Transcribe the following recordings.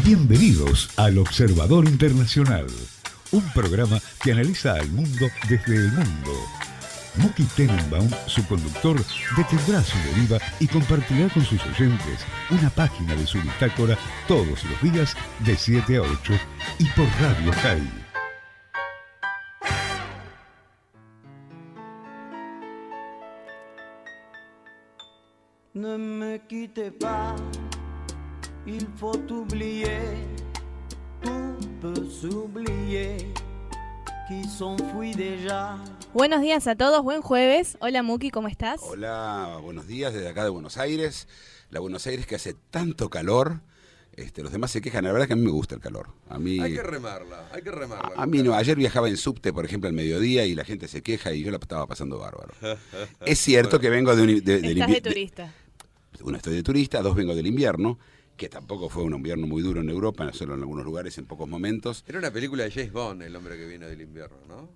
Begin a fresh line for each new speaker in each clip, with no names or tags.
Bienvenidos al Observador Internacional, un programa que analiza al mundo desde el mundo. Muki Tenenbaum, su conductor, detendrá su deriva y compartirá con sus oyentes una página de su bitácora todos los días de 7 a 8 y por Radio High.
Ne me quittez pas, il faut oublier, tout peut s'oublier, qui s'enfuit déjà.
Buenos días a todos, buen jueves. Hola Muki, ¿cómo estás?
Hola, buenos días desde acá de Buenos Aires. La Buenos Aires que hace tanto calor. Los demás se quejan, la verdad que a mí me gusta el calor. A mí,
hay que remarla.
A mí no, ayer viajaba en subte, por ejemplo, al mediodía y la gente se queja y yo la estaba pasando bárbaro. Es cierto que vengo del
invierno. Estás de turista.
Uno, estoy de turista, dos, vengo del invierno, que tampoco fue un invierno muy duro en Europa, solo en algunos lugares, en pocos momentos.
Era una película de James Bond, El hombre que vino del invierno, ¿no?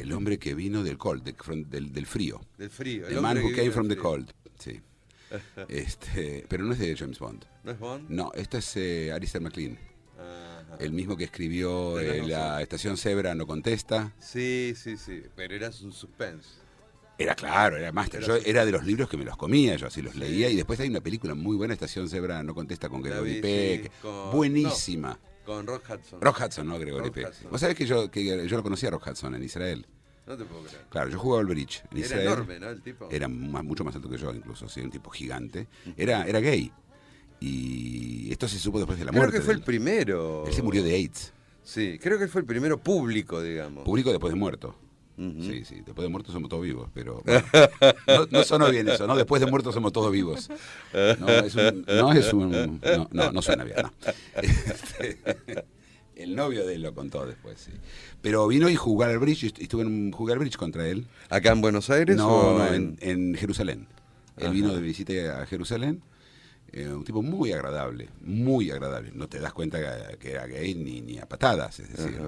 El hombre que vino del cold, del frío.
Del frío.
The man who came from the cold, sí. Pero no es de James Bond.
¿No es Bond?
No, esto es Alistair MacLean.
Ajá.
El mismo que escribió La Estación Zebra no contesta.
Sí, pero era un suspense.
Era claro, era máster. Yo era de los libros que me los comía, yo así los leía. Y después hay una película muy buena, Estación Zebra no contesta, con Gregory Peck. Buenísima.
No, con Rock Hudson.
Rock Hudson, no Gregory Peck. Vos sabés que yo lo conocía a Rock Hudson en Israel.
No te puedo creer.
Claro, yo jugaba al bridge en Israel.
Era enorme, ¿no? El tipo.
Era mucho más alto que yo, incluso, sí, un tipo gigante. Era gay. Y esto se supo después de la muerte.
Creo que fue el primero.
Él se murió de AIDS.
Sí, creo que fue el primero público, digamos.
Público después de muerto.
Uh-huh.
Sí, después de muertos somos todos vivos, pero bueno, no sonó bien eso, ¿no? Después de muertos somos todos vivos. No suena bien, no. El novio de él lo contó después, sí. Pero vino y jugar al bridge, jugué al bridge contra él.
¿Acá en Buenos Aires?
No, en Jerusalén. Él vino de visita a Jerusalén. Un tipo muy agradable. No te das cuenta que era gay ni a patadas, es decir,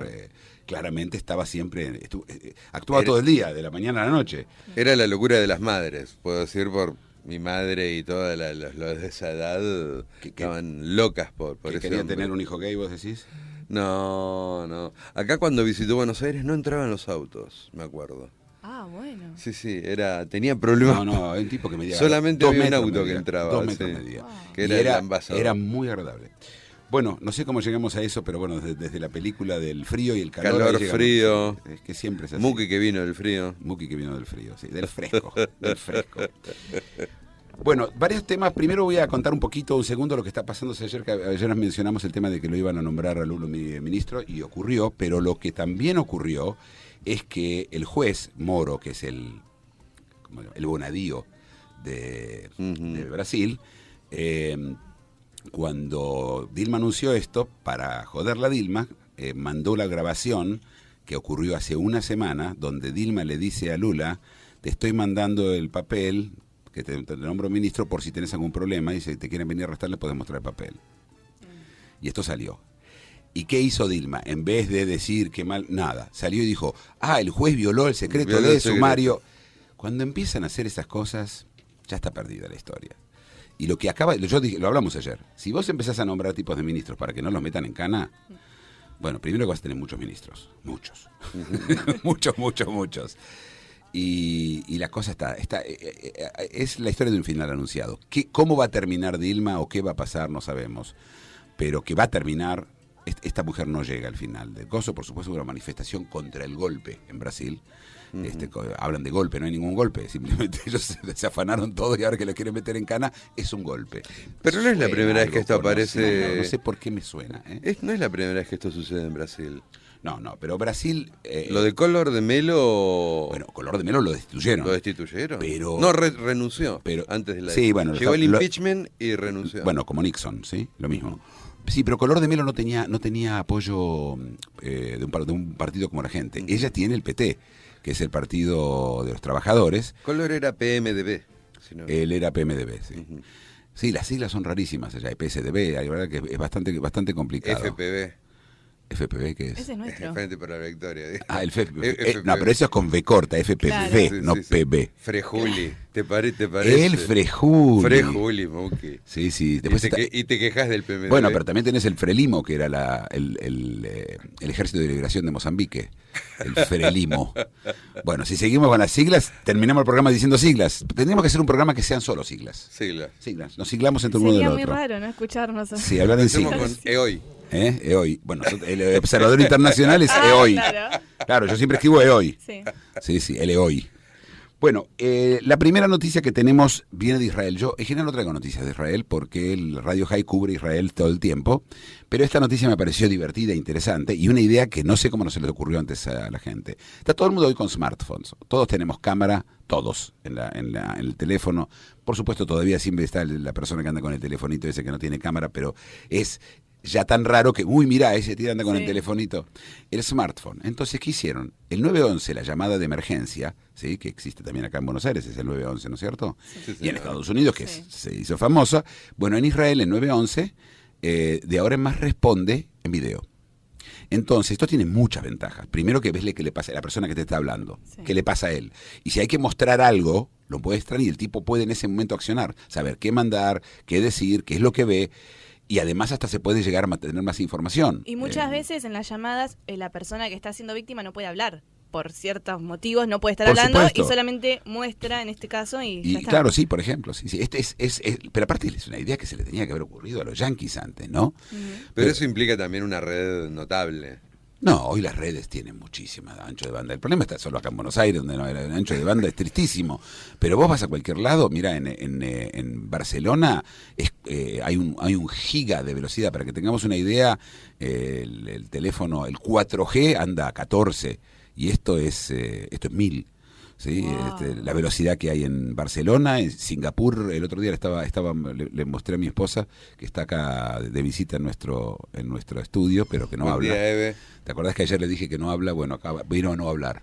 claramente estaba siempre, actuaba todo el día, de la mañana a la noche.
Era la locura de las madres, puedo decir, por mi madre y todas los de esa edad estaban locas por
¿Que
ese
querían
hombre.
tener un hijo gay, vos decís?
No. Acá cuando visitó Buenos Aires no entraban los autos, me acuerdo.
Ah, bueno.
Sí, tenía problemas.
No, hay un tipo que medía
solamente
2
había un
metros
auto
medía,
que entraba.
2 metros
sí.
medía.
Wow.
Que era el embajador.
Era muy agradable. Bueno, no sé cómo llegamos a eso, pero bueno, desde la película del frío y el calor.
Calor,
llegamos,
frío.
Es que siempre es así.
Muki que vino del frío.
Muki que vino del frío, sí, del fresco. Bueno, varios temas. Primero voy a contar un segundo lo que está pasando. Ayer nos mencionamos el tema de que lo iban a nombrar al ministro y ocurrió, pero lo que también ocurrió es que el juez Moro, que es el bonadío de Brasil, cuando Dilma anunció esto, para joderla a Dilma, mandó la grabación que ocurrió hace una semana, donde Dilma le dice a Lula, te estoy mandando el papel, que te nombro ministro por si tenés algún problema, y si te quieren venir a arrestar le podés mostrar el papel. Y esto salió. ¿Y qué hizo Dilma? En vez de decir que mal, nada, salió y dijo, el juez violó el secreto de sumario. Cuando empiezan a hacer esas cosas, ya está perdida la historia. Y lo que lo hablamos ayer, si vos empezás a nombrar tipos de ministros para que no los metan en cana, bueno, primero que vas a tener muchos ministros, muchos, muchos. Y la cosa es la historia de un final anunciado. ¿Cómo va a terminar Dilma o qué va a pasar? No sabemos. Pero que va a terminar, esta mujer no llega al final del coso, por supuesto, una manifestación contra el golpe en Brasil. Hablan de golpe, no hay ningún golpe, simplemente ellos se afanaron todo y ahora que lo quieren meter en cana es un golpe.
Pero no es la primera vez que esto aparece.
No sé por qué me suena.
No es la primera vez que esto sucede en Brasil.
No, pero Brasil...
lo de Collor de Mello...
Bueno, Collor de Mello lo destituyeron.
¿Lo destituyeron?
Pero...
No, renunció.
Pero,
antes de la...
Sí, bueno...
Llegó el impeachment y renunció.
Bueno, como Nixon, ¿sí? Lo mismo. Sí, pero Collor de Mello no tenía apoyo de un partido como la gente. Ella tiene el PT, que es el Partido de los Trabajadores.
Collor era PMDB.
Él era PMDB, sí. Sí, las siglas son rarísimas allá. Hay PSDB, hay verdad que es bastante complicado. ¿FPV qué es?
Ese es nuestro.
Frente para la Victoria.
El FPV. No, pero eso es con V corta, FPV,
claro.
no
sí.
PB.
Frejuli. ¿Te parece?
El Frejuli.
Frejuli, Muki.
Sí, sí.
Y te quejas del PMDB.
Bueno, pero también tenés el Frelimo, que era el Ejército de Liberación de Mozambique. El Frelimo. Bueno, si seguimos con las siglas, terminamos el programa diciendo siglas. Tendríamos que hacer un programa que sean solo siglas. Siglas. Nos siglamos entre uno del
Sería
otro.
muy raro no escucharnos.
Sí, hablar en siglas.
Con EOI.
EOI. Bueno, el observador internacional es EOI. Claro, yo siempre escribo EOI. Sí, el EOI. Bueno, la primera noticia que tenemos viene de Israel. Yo en general no traigo noticias de Israel porque el Radio High cubre Israel todo el tiempo, pero esta noticia me pareció divertida e interesante y una idea que no sé cómo no se le ocurrió antes a la gente. Está todo el mundo hoy con smartphones. Todos tenemos cámara, todos, en el teléfono. Por supuesto, todavía siempre está la persona que anda con el telefonito ese que no tiene cámara, pero es ya tan raro que, mira, ese tío anda con el telefonito. El smartphone. Entonces, ¿qué hicieron? El 911, la llamada de emergencia, ¿sí? Que existe también acá en Buenos Aires, es el 911, ¿no es cierto? Sí, y en Estados Unidos, que se hizo famosa. Bueno, en Israel, el 911, de ahora en más responde en video. Entonces, esto tiene muchas ventajas. Primero, que ves qué le pasa a la persona que te está hablando, qué le pasa a él. Y si hay que mostrar algo, lo muestran y el tipo puede en ese momento accionar, saber qué mandar, qué decir, qué es lo que ve. Y además hasta se puede llegar a tener más información.
Y muchas veces en las llamadas la persona que está siendo víctima no puede hablar. Por ciertos motivos no puede estar hablando y solamente muestra en este caso y ya está.
Claro, sí, por ejemplo. Sí. Pero aparte es una idea que se le tenía que haber ocurrido a los yanquis antes, ¿no?
Pero eso implica también una red notable.
No, hoy las redes tienen muchísima ancho de banda. El problema está solo acá en Buenos Aires, donde no, el ancho de banda es tristísimo. Pero vos vas a cualquier lado, mira, en Barcelona hay un giga de velocidad. Para que tengamos una idea, el teléfono, el 4G anda a 14 y esto es 1000. ¿Sí?
Wow.
La velocidad que hay en Barcelona, en Singapur. El otro día le mostré a mi esposa que está acá de visita en nuestro estudio, pero que no habla.
Buen día, Eve.
¿Te acordás que ayer le dije que no habla? Bueno, acá vino a no hablar.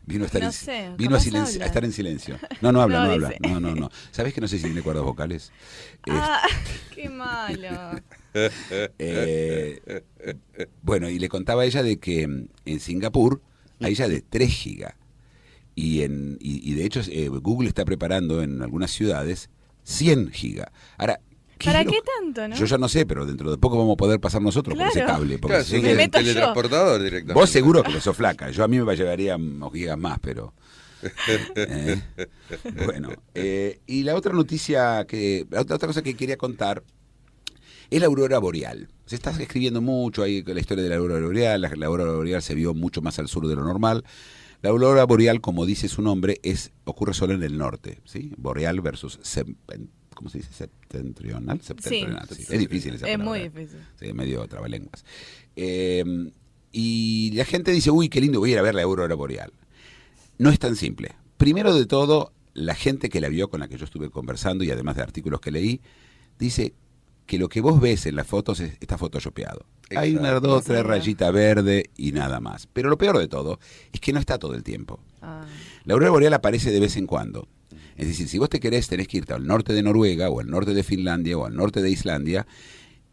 Vino a estar,
no
a estar en silencio. No habla. No. ¿Sabés que no sé si tiene cuerdas vocales?
Qué malo.
Bueno, y le contaba a ella de que en Singapur hay ya de 3 gigas. Y de hecho Google está preparando en algunas ciudades 100 gigas. Ahora,
¿para qué tanto, no?
Yo ya no sé, pero dentro de poco vamos a poder pasar nosotros por ese cable. Porque
claro, me meto teletransportador directamente.
Vos seguro que sos flaca. Yo a mí me llevaría unos gigas más, pero... Bueno, y la otra noticia la otra cosa que quería contar es la aurora boreal. Se está escribiendo mucho ahí con la historia de la aurora boreal. La aurora boreal se vio mucho más al sur de lo normal. La aurora boreal, como dice su nombre, ocurre solo en el norte, ¿sí? Boreal versus ¿cómo se dice? Septentrional. Sí. Es difícil esa palabra.
Es muy difícil.
Sí, medio trabalenguas. Y la gente dice, uy, qué lindo, voy a ir a ver la aurora boreal. No es tan simple. Primero de todo, la gente que la vio, con la que yo estuve conversando, y además de artículos que leí, dice que lo que vos ves en las fotos está photoshopeado. Exacto. Hay una o tres rayita verde y nada más. Pero lo peor de todo es que no está todo el tiempo. La aurora boreal aparece de vez en cuando. Es decir, si vos tenés que irte al norte de Noruega, o al norte de Finlandia, o al norte de Islandia,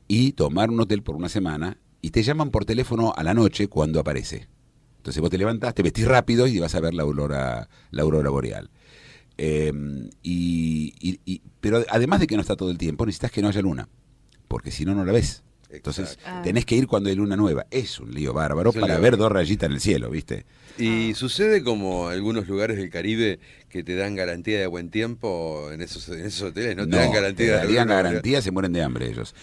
y tomar un hotel por una semana, y te llaman por teléfono a la noche cuando aparece. Entonces vos te levantás, te vestís rápido y vas a ver la aurora boreal. Pero además de que no está todo el tiempo, necesitas que no haya luna, porque si no, no la ves. Entonces tenés que ir cuando hay luna nueva. Es un lío bárbaro para ver 2 rayitas en el cielo, ¿viste?
Y sucede como algunos lugares del Caribe que te dan garantía de buen tiempo en esos hoteles, no te dan garantía de
darían garantía, se mueren de hambre ellos.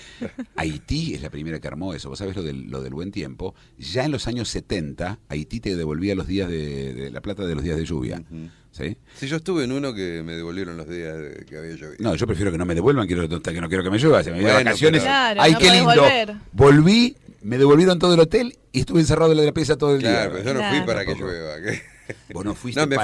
Haití es la primera que armó eso. Vos sabés lo del buen tiempo. Ya en los años 70, Haití te devolvía los días de la plata de los días de lluvia. ¿Sí?
Sí, yo estuve en uno que me devolvieron los días que había llovido.
No, yo prefiero que no me devuelvan, que no quiero que me llueva. Se me voy de vacaciones.
Claro,
¡ay,
no
qué lindo!
Volver.
Volví, me devolvieron todo el hotel y estuve encerrado en la pieza todo el día.
Claro, pero yo no fui para que llueva.
Vos no fuiste.
No, me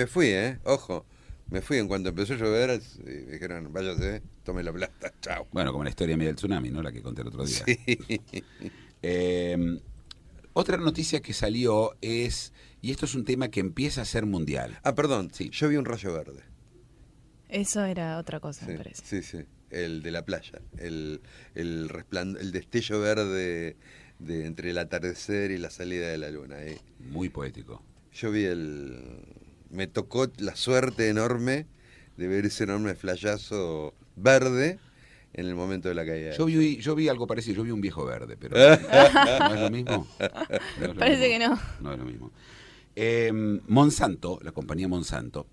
fui, ojo. Me fui en cuanto empezó a llover, me dijeron, váyase, tome la plata, chao.
Bueno, como la historia mía del tsunami, ¿no? La que conté el otro día.
Sí.
Otra noticia que salió es, y esto es un tema que empieza a ser mundial.
Perdón,
sí.
Yo vi un rayo verde.
Eso era otra cosa, me parece.
Sí, el de la playa, el destello verde de entre el atardecer y la salida de la luna.
Muy poético.
Yo vi me tocó la suerte enorme de ver ese enorme flayazo verde en el momento de la caída.
Yo vi algo parecido, yo vi un viejo verde, pero ¿no es lo mismo?
Parece que no.
No es lo mismo. Monsanto, la compañía Monsanto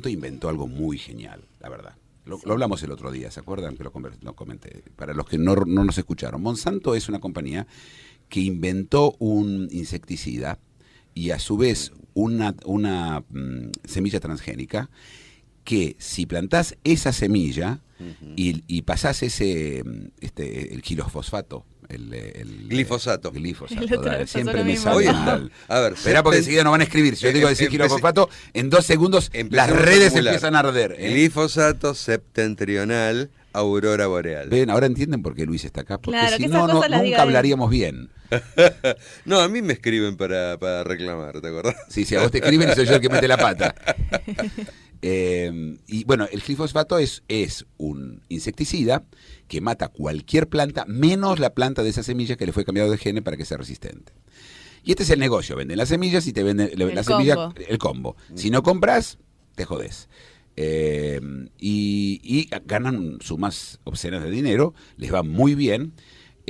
inventó algo muy genial, la verdad. Lo hablamos el otro día, ¿se acuerdan? Que lo comenté. Para los que no nos escucharon. Monsanto es una compañía que inventó un insecticida y a su vez una semilla transgénica que si plantás esa semilla y pasás el gilofosfato, el
glifosato.
Dale, siempre me sale mal.
A ver,
espera porque enseguida nos van a escribir. Si yo digo decir gilofosfato, en 2 segundos las redes empiezan a arder.
Glifosato septentrional, aurora boreal.
Ven, ahora entienden por qué Luis está acá, porque
claro,
si no, nunca hablaríamos bien.
No, a mí me escriben para reclamar, ¿te acordás?
Sí, a vos te escriben y soy yo el que mete la pata. Y bueno, el glifosfato es un insecticida que mata cualquier planta, menos la planta de esa semilla que le fue cambiado de gene para que sea resistente. Y este es el negocio, venden las semillas y te venden la semilla, el combo. Si no compras, te jodés. Y ganan sumas obscenas de dinero, les va muy bien.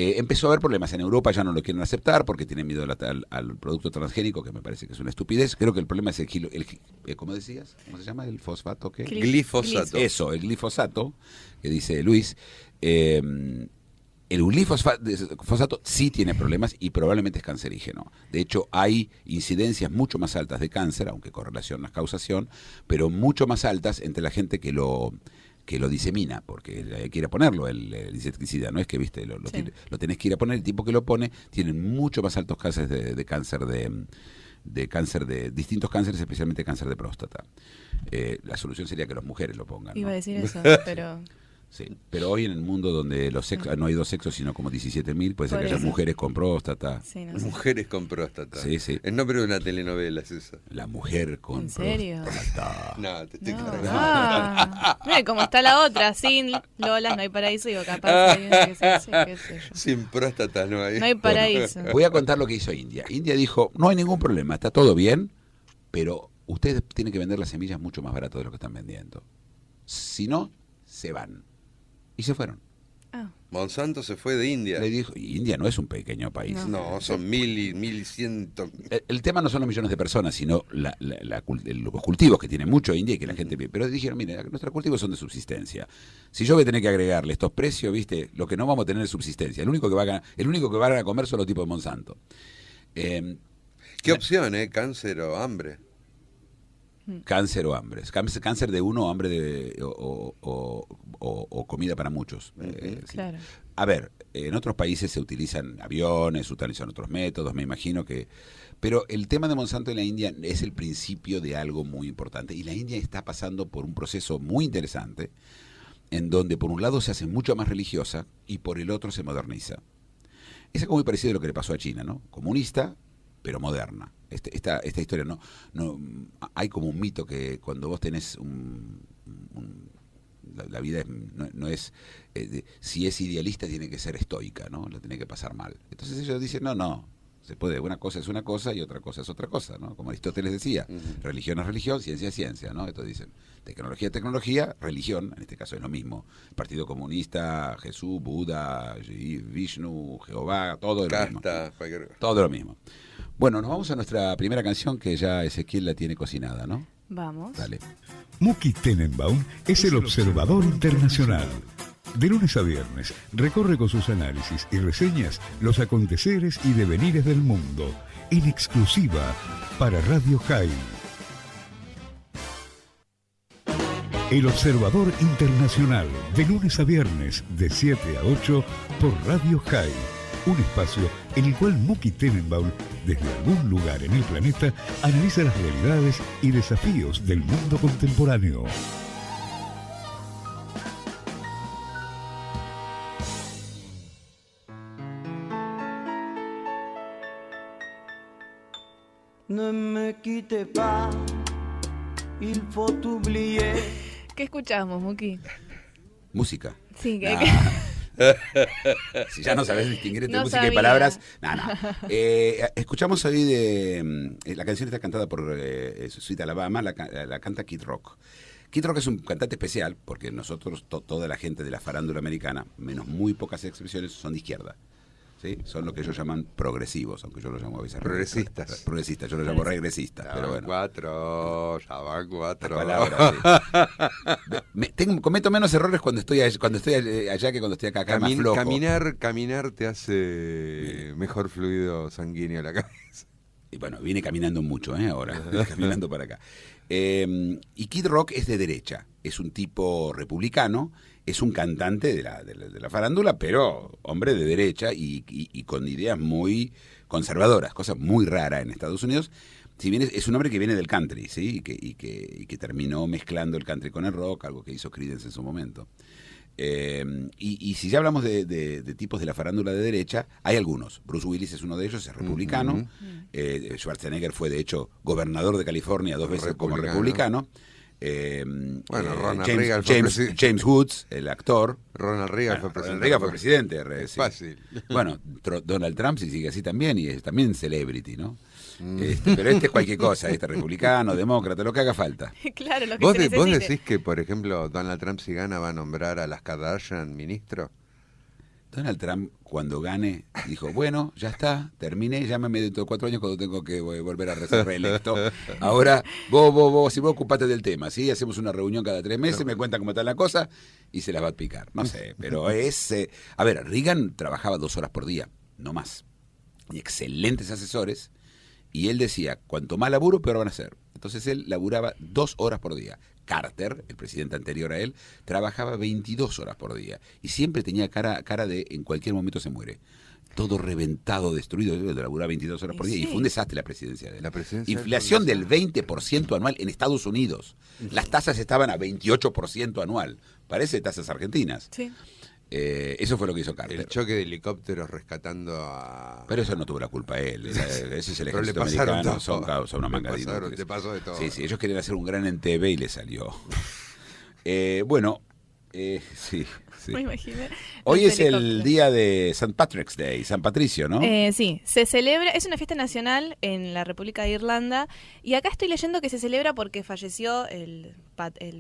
Empezó a haber problemas en Europa, ya no lo quieren aceptar porque tienen miedo al producto transgénico, que me parece que es una estupidez. Creo que el problema es ¿cómo decías? ¿Cómo se llama? ¿El fosfato qué?
Glifosato.
Eso, el glifosato, que dice Luis. El glifosato sí tiene problemas y probablemente es cancerígeno. De hecho, hay incidencias mucho más altas de cáncer, aunque correlación no es causación, pero mucho más altas entre la gente que lo disemina, porque hay que ir a ponerlo el insecticida, no es que viste lo tenés que ir a poner, el tipo que lo pone tienen mucho más altos casos de cáncer de distintos cánceres, especialmente cáncer de próstata. La solución sería que las mujeres lo pongan.
Iba a decir eso, pero...
Sí, pero hoy en el mundo donde no hay 2 sexos, sino como 17.000, puede ser que haya mujeres con próstata.
Sí, no sé.
Mujeres con próstata.
Sí, sí.
El nombre de una telenovela es esa.
La mujer con
¿En serio?
próstata.
No, te estoy cargando.
Mira, como está la otra, sin Lolas no hay paraíso, digo, capaz hay una que sí, qué sé yo.
Sin próstata no hay.
No hay paraíso.
Voy a contar lo que hizo India. India dijo, no hay ningún problema, está todo bien, pero ustedes tienen que vender las semillas mucho más barato de lo que están vendiendo. Si no, se van. Y se fueron.
Monsanto se fue de India.
Le dijo, y India no es un pequeño país.
No, son 1.100.
El tema no son los millones de personas, sino los cultivos que tiene mucho India y que la gente... Pero dijeron, mire, nuestros cultivos son de subsistencia. Si yo voy a tener que agregarle estos precios, viste, lo que no vamos a tener es subsistencia. El único que van a comer son los tipos de Monsanto.
¿Qué opción, cáncer o hambre?
Cáncer o hambre. Cáncer de uno, hambre o comida para muchos.
Claro.
A ver, en otros países se utilizan aviones, se utilizan otros métodos, me imagino que... Pero el tema de Monsanto en la India es el principio de algo muy importante. Y la India está pasando por un proceso muy interesante, en donde por un lado se hace mucho más religiosa y por el otro se moderniza. Es algo muy parecido a lo que le pasó a China, ¿no? Comunista, pero moderna. Esta historia no hay como un mito que cuando vos tenés la vida no es si es idealista tiene que ser estoica, ¿no? Lo tiene que pasar mal. Entonces ellos dicen no se puede, una cosa es una cosa y otra cosa es otra cosa, ¿no? Como Aristóteles decía, religión es religión, ciencia es ciencia, ¿no? Entonces dicen tecnología es tecnología, religión, en este caso es lo mismo. El Partido Comunista, Jesús, Buda, Vishnu, Jehová, todo es lo mismo. Todo lo mismo. Bueno, nos vamos a nuestra primera canción que ya Ezequiel la tiene cocinada, ¿no?
Vamos.
Dale.
Muki Tenenbaum es el observador internacional. De lunes a viernes, recorre con sus análisis y reseñas los aconteceres y devenires del mundo, en exclusiva para Radio High. El Observador Internacional, de lunes a viernes, de 7 a 8, por Radio High. Un espacio en el cual Muki Tenenbaum, desde algún lugar en el planeta, analiza las realidades y desafíos del mundo contemporáneo.
Ne me quitte pas, il faut oublier.
¿Qué escuchamos, Muki?
Música.
Sí,
No, Si ya no sabes distinguir entre
No
música
sabía.
y palabras. No. Escuchamos hoy la canción está cantada por Sweet Alabama, la canta Kid Rock. Kid Rock es un cantante especial porque nosotros, toda la gente de la farándula americana, menos muy pocas excepciones, son de izquierda. ¿Sí? Son lo que ellos llaman progresivos, aunque yo lo llamo a veces
Progresistas.
Progresistas, yo lo llamo regresistas. Pero bueno.
Ya van cuatro.
Palabras, sí. Cometo menos errores cuando estoy allá que cuando estoy acá más flojo.
Caminar te hace mejor fluido sanguíneo a la cabeza.
Y bueno, viene caminando mucho, ahora, caminando para acá. Y Kid Rock es de derecha, es un tipo republicano, es un cantante de la farándula, pero hombre de derecha y con ideas muy conservadoras, cosa muy rara en Estados Unidos. Si bien es un hombre que viene del country, ¿sí? y que terminó mezclando el country con el rock, algo que hizo Creedence en su momento. Y si ya hablamos de tipos de la farándula de derecha, hay algunos. Bruce Willis es uno de ellos, es republicano. Schwarzenegger fue, de hecho, gobernador de California 2 veces como republicano.
Ronald Reagan fue
James Woods, el actor.
Ronald Reagan fue presidente.
Ronald Reagan fue presidente.
Es
sí.
fácil.
Bueno, Donald Trump si sigue así también, y es también celebrity, ¿no? Pero es cualquier cosa, republicano, demócrata, lo que haga falta.
Claro, lo que
¿Vos
se necesite.
¿Vos decís que, por ejemplo, Donald Trump si gana va a nombrar a las Kardashian ministro?
Donald Trump, cuando gane, dijo, bueno, ya está, terminé, llámame dentro de 4 años cuando tengo que volver a ser reelecto. Ahora, vos ocupate del tema, ¿sí? Hacemos una reunión cada 3 meses, me cuentan cómo está la cosa y se las va a picar. No sé, pero es... A ver, Reagan trabajaba 2 horas por día, no más. Y excelentes asesores, y él decía, cuanto más laburo, peor van a ser. Entonces él laburaba 2 horas por día. Carter, el presidente anterior a él, trabajaba 22 horas por día y siempre tenía cara de en cualquier momento se muere. Todo reventado, destruido, laburaba 22 horas por día y fue un desastre la presidencia de él. Inflación del 20% anual en Estados Unidos. Las tasas estaban a 28% anual. Parece tasas argentinas.
Sí.
Eso fue lo que hizo Carter.
El choque de helicópteros rescatando a...
Pero eso no tuvo la culpa él. Ese es el
Pero le
ejército
pasaron
americano.
todo.
Son una mangadita.
Te pasó de todo.
Sí, ellos querían hacer un gran NTV y le salió. Sí.
Me imaginé.
Hoy
Los
es el
helicópteros.
día de St. Patrick's Day, San Patricio, ¿no?
Sí, se celebra, es una fiesta nacional en la República de Irlanda y acá estoy leyendo que se celebra porque falleció el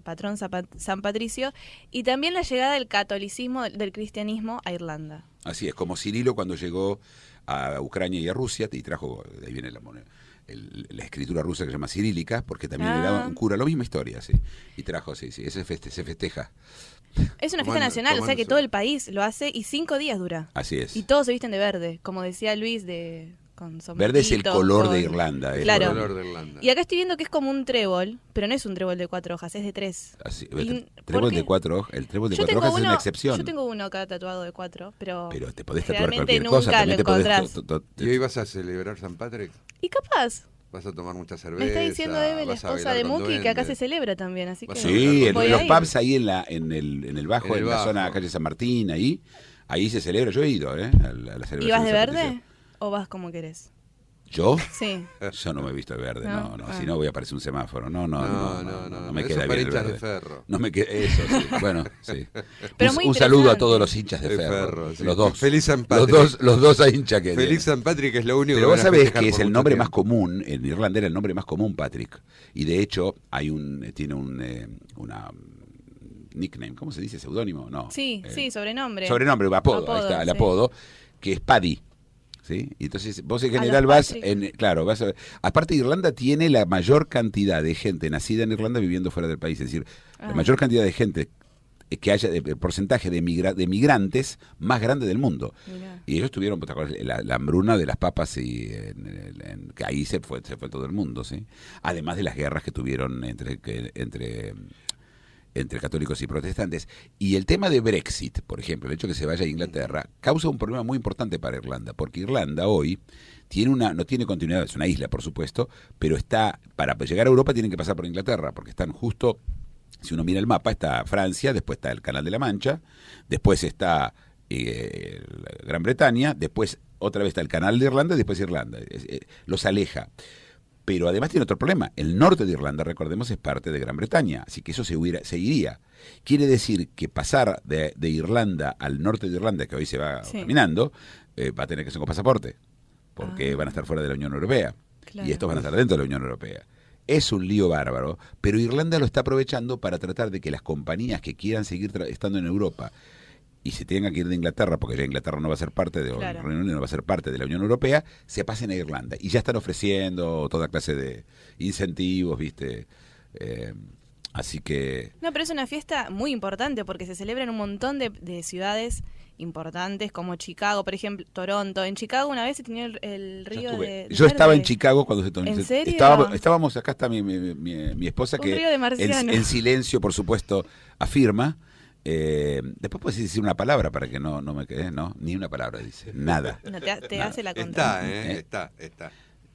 patrón San Patricio y también la llegada del catolicismo, del cristianismo a Irlanda.
Así es, como Cirilo cuando llegó a Ucrania y a Rusia, y trajo, de ahí viene la escritura rusa que se llama cirílica, porque también era un cura, la misma historia, sí. Y trajo, sí, se festeja.
Es una fiesta nacional, o sea que todo el país lo hace y 5 días dura.
Así es.
Y todos se visten de verde, como decía Luis, con sombrerito.
Verde es el color de Irlanda.
Claro.
El color de Irlanda.
Y acá estoy viendo que es como un trébol, pero no es un trébol de 4 hojas, es de 3.
Así,
¿Y
trébol
por qué?
de 4 hojas. El trébol de
Yo
4
tengo
hojas es una excepción.
Yo tengo uno acá tatuado de 4, pero
te podés tatuar
realmente
cualquier
nunca
cosa. También
lo
te podés
encontrás.
¿Y hoy vas a celebrar San Patrick?
Y capaz,
¿Vas a tomar mucha cerveza?
me está diciendo Eve, la
vas a
esposa
bailar
de
con
Muki, que acá se
duendes?
celebra también, así que...
Vas a
Sí,
Voy
en
a
los
ir.
pubs ahí en el bajo,
En el
en la zona de
bajo.
calle San Martín, ahí se celebra. Yo he ido, a la celebración.
¿Y vas de
San
verde
Patricio.
o vas como querés?
¿Yo?
Sí.
Yo no me he visto de verde,
No.
no.
Ah.
Si no voy a aparecer un semáforo. No me
Eso
queda
para
bien el
hinchas de
verde.
ferro.
No me queda, eso sí. Bueno, sí.
Pero
un
muy
saludo a
interesante.
todos los hinchas de
De
ferro.
ferro, sí.
Los dos.
Feliz San Patrick.
Los dos a hinchas que
Feliz San Patrick es lo único
Pero
que
vos
van a
sabés
festejar
que es
por
el
mucho
nombre
tiempo.
más común, en Irlanda era el nombre más común, Patrick. Y de hecho, tiene una nickname, ¿cómo se dice? ¿Seudónimo? No.
Sí, sobrenombre.
Sobrenombre, apodo, ahí está, el
sí.
apodo, que es Paddy. ¿Sí? Y entonces vos en
A
general
los
vas,
Patrick.
aparte Irlanda tiene la mayor cantidad de gente nacida en Irlanda viviendo fuera del país, es decir, la
Ah.
mayor cantidad de gente que haya, el porcentaje de migrantes más grande del mundo.
Mirá.
Y ellos tuvieron, ¿te acuerdas? La hambruna de las papas y que ahí se fue todo el mundo, ¿sí? Además de las guerras que tuvieron entre católicos y protestantes. Y el tema de Brexit, por ejemplo, el hecho de que se vaya a Inglaterra, causa un problema muy importante para Irlanda, porque Irlanda hoy no tiene continuidad, es una isla, por supuesto, pero para llegar a Europa tienen que pasar por Inglaterra, porque están justo, si uno mira el mapa, está Francia, después está el Canal de la Mancha, después está Gran Bretaña, después otra vez está el Canal de Irlanda y después Irlanda. Los aleja. Pero además tiene otro problema. El norte de Irlanda, recordemos, es parte de Gran Bretaña, así que eso se iría. Quiere decir que pasar de Irlanda al norte de Irlanda, que hoy se va caminando, va a tener que ser con pasaporte, porque van a estar fuera de la Unión Europea. Claro. Y estos van a estar dentro de la Unión Europea. Es un lío bárbaro, pero Irlanda lo está aprovechando para tratar de que las compañías que quieran seguir estando en Europa y se tengan que ir de Inglaterra, porque ya Inglaterra no va a ser parte de Reino Unido, no va a ser parte de la Unión Europea, se pasen a Irlanda. Y ya están ofreciendo toda clase de incentivos, ¿viste? Así que...
No, pero es una fiesta muy importante porque se celebra en un montón de ciudades importantes como Chicago, por ejemplo, Toronto. En Chicago una vez se tenía el río de...
Yo estaba en Chicago cuando se tomó.
¿En serio?
Estábamos, acá está mi esposa,
un
que
río de marciano.
En silencio, por supuesto, afirma. Después puedes decir una palabra para que no me quede, ¿no? Ni una palabra dice, nada.
No, te hace la contra.
Está.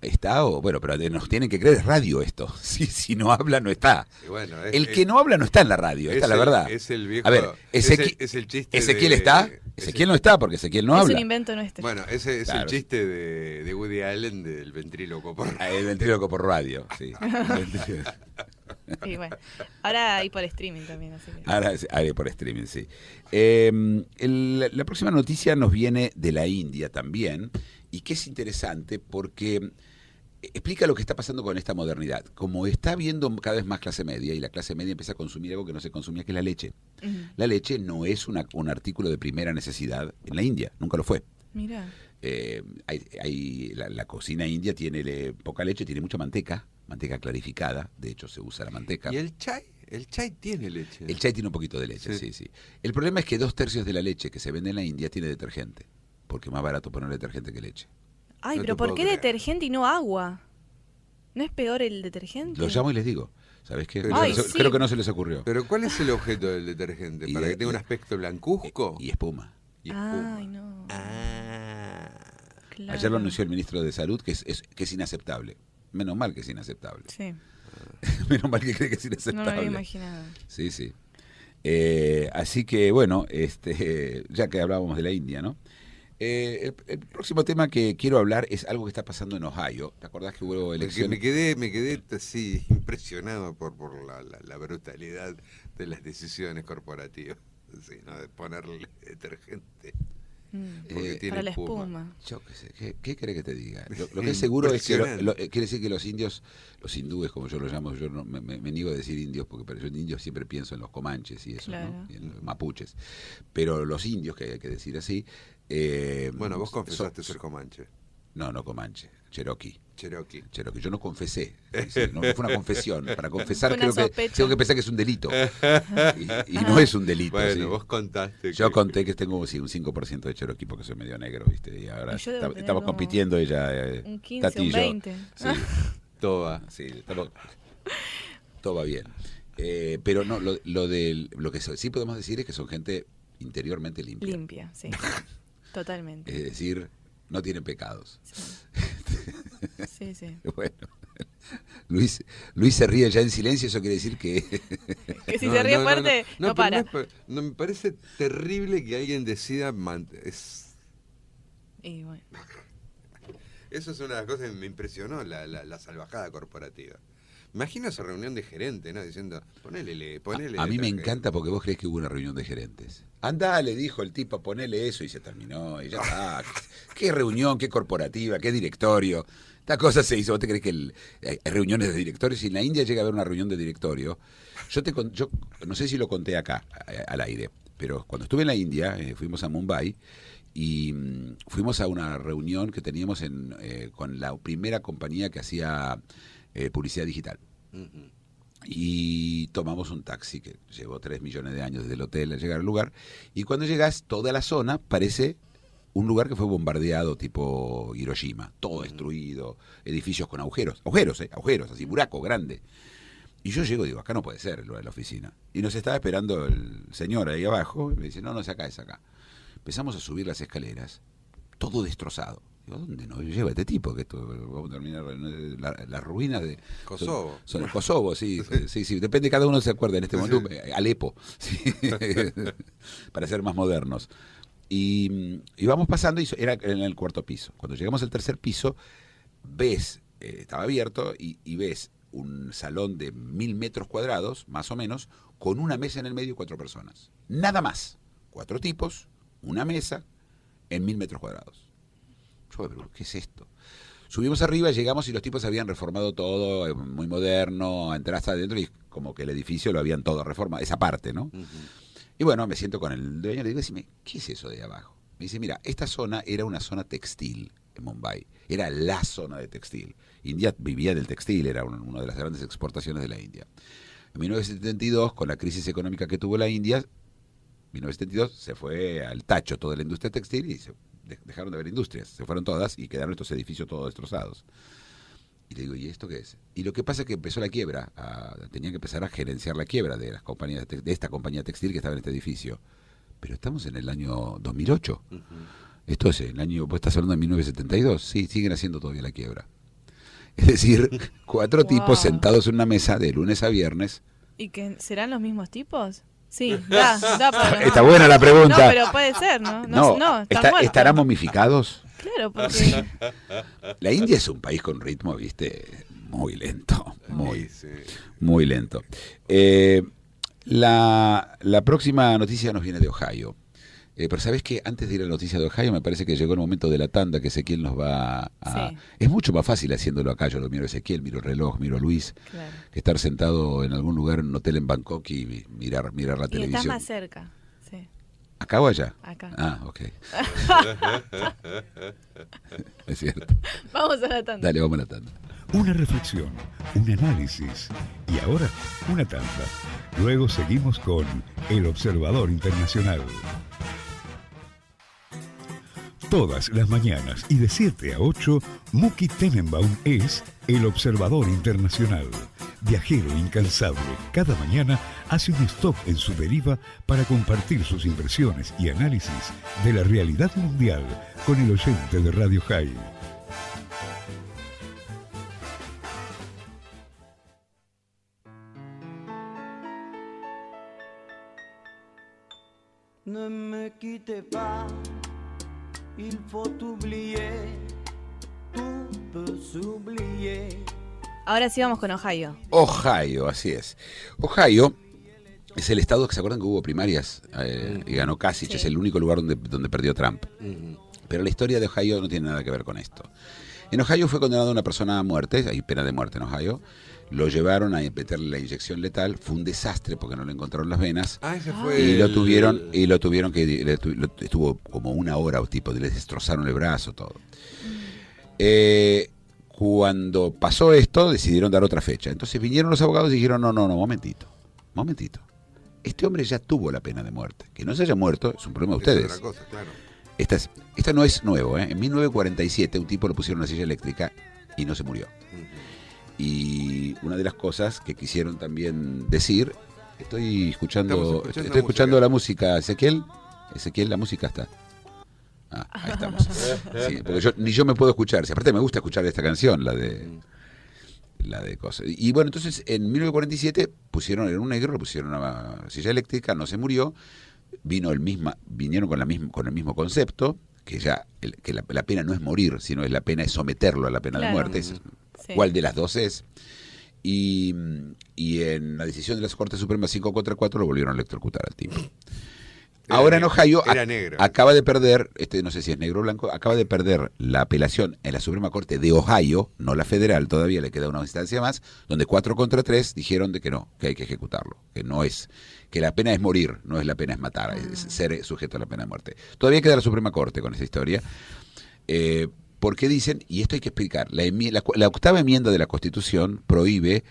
Está, bueno, pero nos tienen que creer, es radio esto. Si no habla, no está.
Bueno,
el que no habla no está en la radio, esta es la verdad.
Es el viejo.
A ver,
es el chiste.
Ezequiel está, Ezequiel no está porque Ezequiel no habla.
Es un invento nuestro.
Bueno, ese es el chiste de Woody Allen del ventríloco por radio. El
ventríloco por radio, sí.
Y bueno, ahora hay por streaming también. Así que...
Ahora hay por streaming, sí. La próxima noticia nos viene de la India también, y que es interesante porque explica lo que está pasando con esta modernidad. Como está habiendo cada vez más clase media, y la clase media empieza a consumir algo que no se consumía, que es la leche. Uh-huh. La leche no es un artículo de primera necesidad en la India, nunca lo fue.
Mira.
La cocina india tiene poca leche, tiene mucha manteca clarificada, de hecho se usa la manteca.
¿Y el chai? El chai tiene leche.
El chai tiene un poquito de leche, sí. El problema es que 2/3 de la leche que se vende en la India tiene detergente, porque es más barato poner detergente que leche.
Ay, pero ¿por qué detergente y no agua? ¿No es peor el detergente?
Los llamo y les digo. ¿Sabes qué?
Sí.
Creo que no se les ocurrió.
¿Pero cuál es el objeto del detergente? ¿Para que tenga un aspecto blancuzco?
Y espuma.
Ay, no.
Claro. Ayer lo anunció el ministro de Salud, que es inaceptable. Menos mal que es inaceptable.
Sí.
Menos mal que cree que es inaceptable.
No lo había imaginado.
Sí. Así que, bueno, ya que hablábamos de la India, ¿no? El próximo tema que quiero hablar es algo que está pasando en Ohio. ¿Te acordás que hubo elecciones?
Me quedé así impresionado por la brutalidad de las decisiones corporativas. Sí, ¿no? De ponerle detergente.
Porque tiene para la espuma.
Yo qué sé, ¿qué querés que te diga? Lo que es seguro es que quiere decir que los hindúes, como yo los llamo, yo no, me niego a decir indios, porque yo en indios siempre pienso en los comanches y eso, claro, ¿no? Y en los mapuches. Pero los indios, que hay que decir así...
bueno, vos confesaste ser comanche.
No Comanche, Cherokee. Yo no confesé. No fue una confesión. Para confesar tengo que pensar que es un delito. Y no es un delito.
Bueno,
¿sí?
Vos contaste.
Yo conté que tengo un 5% de Cherokee porque soy medio negro, ¿viste? Y ahora estamos compitiendo ella.
Un 15, un 20.
Sí.
Toba.
Sí, todo va bien. Pero no, lo que sí podemos decir es que son gente interiormente limpia.
Limpia, sí. Totalmente.
Es decir, no tienen pecados.
Sí.
Bueno, Luis se ríe ya en silencio, eso quiere decir que...
que si se ríe fuerte, no para.
No, me parece terrible que alguien decida...
Y bueno.
Eso es una de las cosas que me impresionó, la salvajada corporativa. Imagino esa reunión de gerentes, ¿no? Diciendo, ponele.
A mí me encanta porque vos crees que hubo una reunión de gerentes. Andá, le dijo el tipo, ponele eso y se terminó. Y ya está. ¿Qué reunión, qué corporativa, qué directorio? Esta cosa se hizo. ¿Vos te crees que hay reuniones de directorios? Si en la India llega a haber una reunión de directorio, yo no sé si lo conté acá, al aire, pero cuando estuve en la India, fuimos a Mumbai y fuimos a una reunión que teníamos con la primera compañía que hacía... publicidad digital. Uh-huh. Y tomamos un taxi que llevó 3 millones de años desde el hotel a llegar al lugar, y cuando llegas toda la zona parece un lugar que fue bombardeado tipo Hiroshima, todo destruido, edificios con agujeros, así, buraco grande. Y yo llego y digo, acá no puede ser lo de la oficina. Y nos estaba esperando el señor ahí abajo, y me dice, no, es acá, es acá. Empezamos a subir las escaleras, todo destrozado. Digo, ¿dónde nos lleva este tipo? Que esto vamos a terminar las ruinas de
Kosovo.
Son Kosovo, sí. Depende, cada uno se acuerda en este momento. Alepo, sí. Para ser más modernos. Y vamos pasando y era en el 4.º piso. Cuando llegamos al 3.er piso, ves estaba abierto y ves un salón de 1000 metros cuadrados, más o menos, con una mesa en el medio y 4 personas. Nada más. 4 tipos, una mesa, en 1000 metros cuadrados. Yo, pero ¿qué es esto? Subimos arriba, llegamos y los tipos habían reformado todo, muy moderno, entraste adentro y como que el edificio lo habían todo reformado, esa parte, ¿no? Uh-huh. Y bueno, me siento con el dueño y le digo, decime, ¿qué es eso de abajo? Me dice, mira, esta zona era una zona textil en Mumbai, era la zona de textil. India vivía del textil, era una de las grandes exportaciones de la India. En 1972, con la crisis económica que tuvo la India, 1972 se fue al tacho toda la industria textil y dejaron de haber industrias, se fueron todas y quedaron estos edificios todos destrozados. Y le digo, ¿y esto qué es? Y lo que pasa es que empezó la quiebra, tenían que empezar a gerenciar la quiebra de las compañías de esta compañía textil que estaba en este edificio. Pero estamos en el año 2008. Uh-huh. Esto es el año, vos estás hablando de 1972, sí, siguen haciendo todavía la quiebra. Es decir, 4 tipos sentados en una mesa de lunes a viernes.
¿Y que serán los mismos tipos? Sí, da para...
Está buena la pregunta.
No, pero puede ser, ¿no? No,
¿estarán momificados?
Claro, porque...
La India es un país con ritmo, viste, muy lento, muy lento. La próxima noticia nos viene de Ohio. Pero ¿sabes qué? Antes de ir a la noticia de Ohio, me parece que llegó el momento de la tanda que Ezequiel nos va a... Sí. Es mucho más fácil haciéndolo acá. Yo lo miro a Ezequiel, miro el reloj, miro a Luis, claro, que estar sentado en algún lugar, en un hotel en Bangkok y mirar la televisión.
Y estás más cerca, sí.
¿Acá o allá?
Acá.
Ah, ok. Es cierto.
Vamos a la tanda.
Dale, vamos a la tanda.
Una reflexión, un análisis y ahora una tanda. Luego seguimos con El Observador Internacional. Todas las mañanas y de 7 a 8, Muki Tenenbaum es El Observador Internacional. Viajero incansable, cada mañana hace un stop en su deriva para compartir sus impresiones y análisis de la realidad mundial con el oyente de Radio High.
Ne me quittez pas, il faut oublier, tout peut s'oublier.
Ahora sí vamos con Ohio.
Ohio, así es. Ohio es el estado que se acuerdan que hubo primarias y ganó Kasich, sí. Es el único lugar donde perdió Trump. Uh-huh. Pero la historia de Ohio no tiene nada que ver con esto. En Ohio fue condenada una persona a muerte, hay pena de muerte en Ohio. Lo llevaron a meterle la inyección letal, fue un desastre porque no le encontraron las venas.
Ese fue
y lo tuvieron que estuvo como 1 hora o tipo, le destrozaron el brazo, todo. Cuando pasó esto, decidieron dar otra fecha. Entonces vinieron los abogados y dijeron, no, momentito. Este hombre ya tuvo la pena de muerte. Que no se haya muerto es un problema de ustedes.
Es otra cosa, claro.
Esta no es nuevo, ¿eh? En 1947 un tipo lo pusieron en una silla eléctrica y no se murió. Y una de las cosas que quisieron también decir, estoy escuchando la música, Ezequiel, la música está. Ahí estamos. Sí, porque ni yo me puedo escuchar. Aparte me gusta escuchar esta canción, la de cosas. Y bueno, entonces en 1947 era un negro, lo pusieron a una silla eléctrica, no se murió. Vinieron con el mismo concepto, que ya que la pena no es morir, sino la pena es someterlo a la pena de muerte. Sí. ¿Cuál de las dos es? Y en la decisión de la Corte Suprema 5-4 lo volvieron a electrocutar al tipo. Ahora en Ohio acaba de perder, no sé si es negro o blanco, acaba de perder la apelación en la Suprema Corte de Ohio, no la federal, todavía le queda una instancia más, donde 4-3 dijeron de que no, que hay que ejecutarlo, que la pena es morir, no es la pena es matar, es ser sujeto a la pena de muerte. Todavía queda la Suprema Corte con esta historia. Porque dicen, y esto hay que explicar, la 8ª enmienda de la Constitución prohíbe,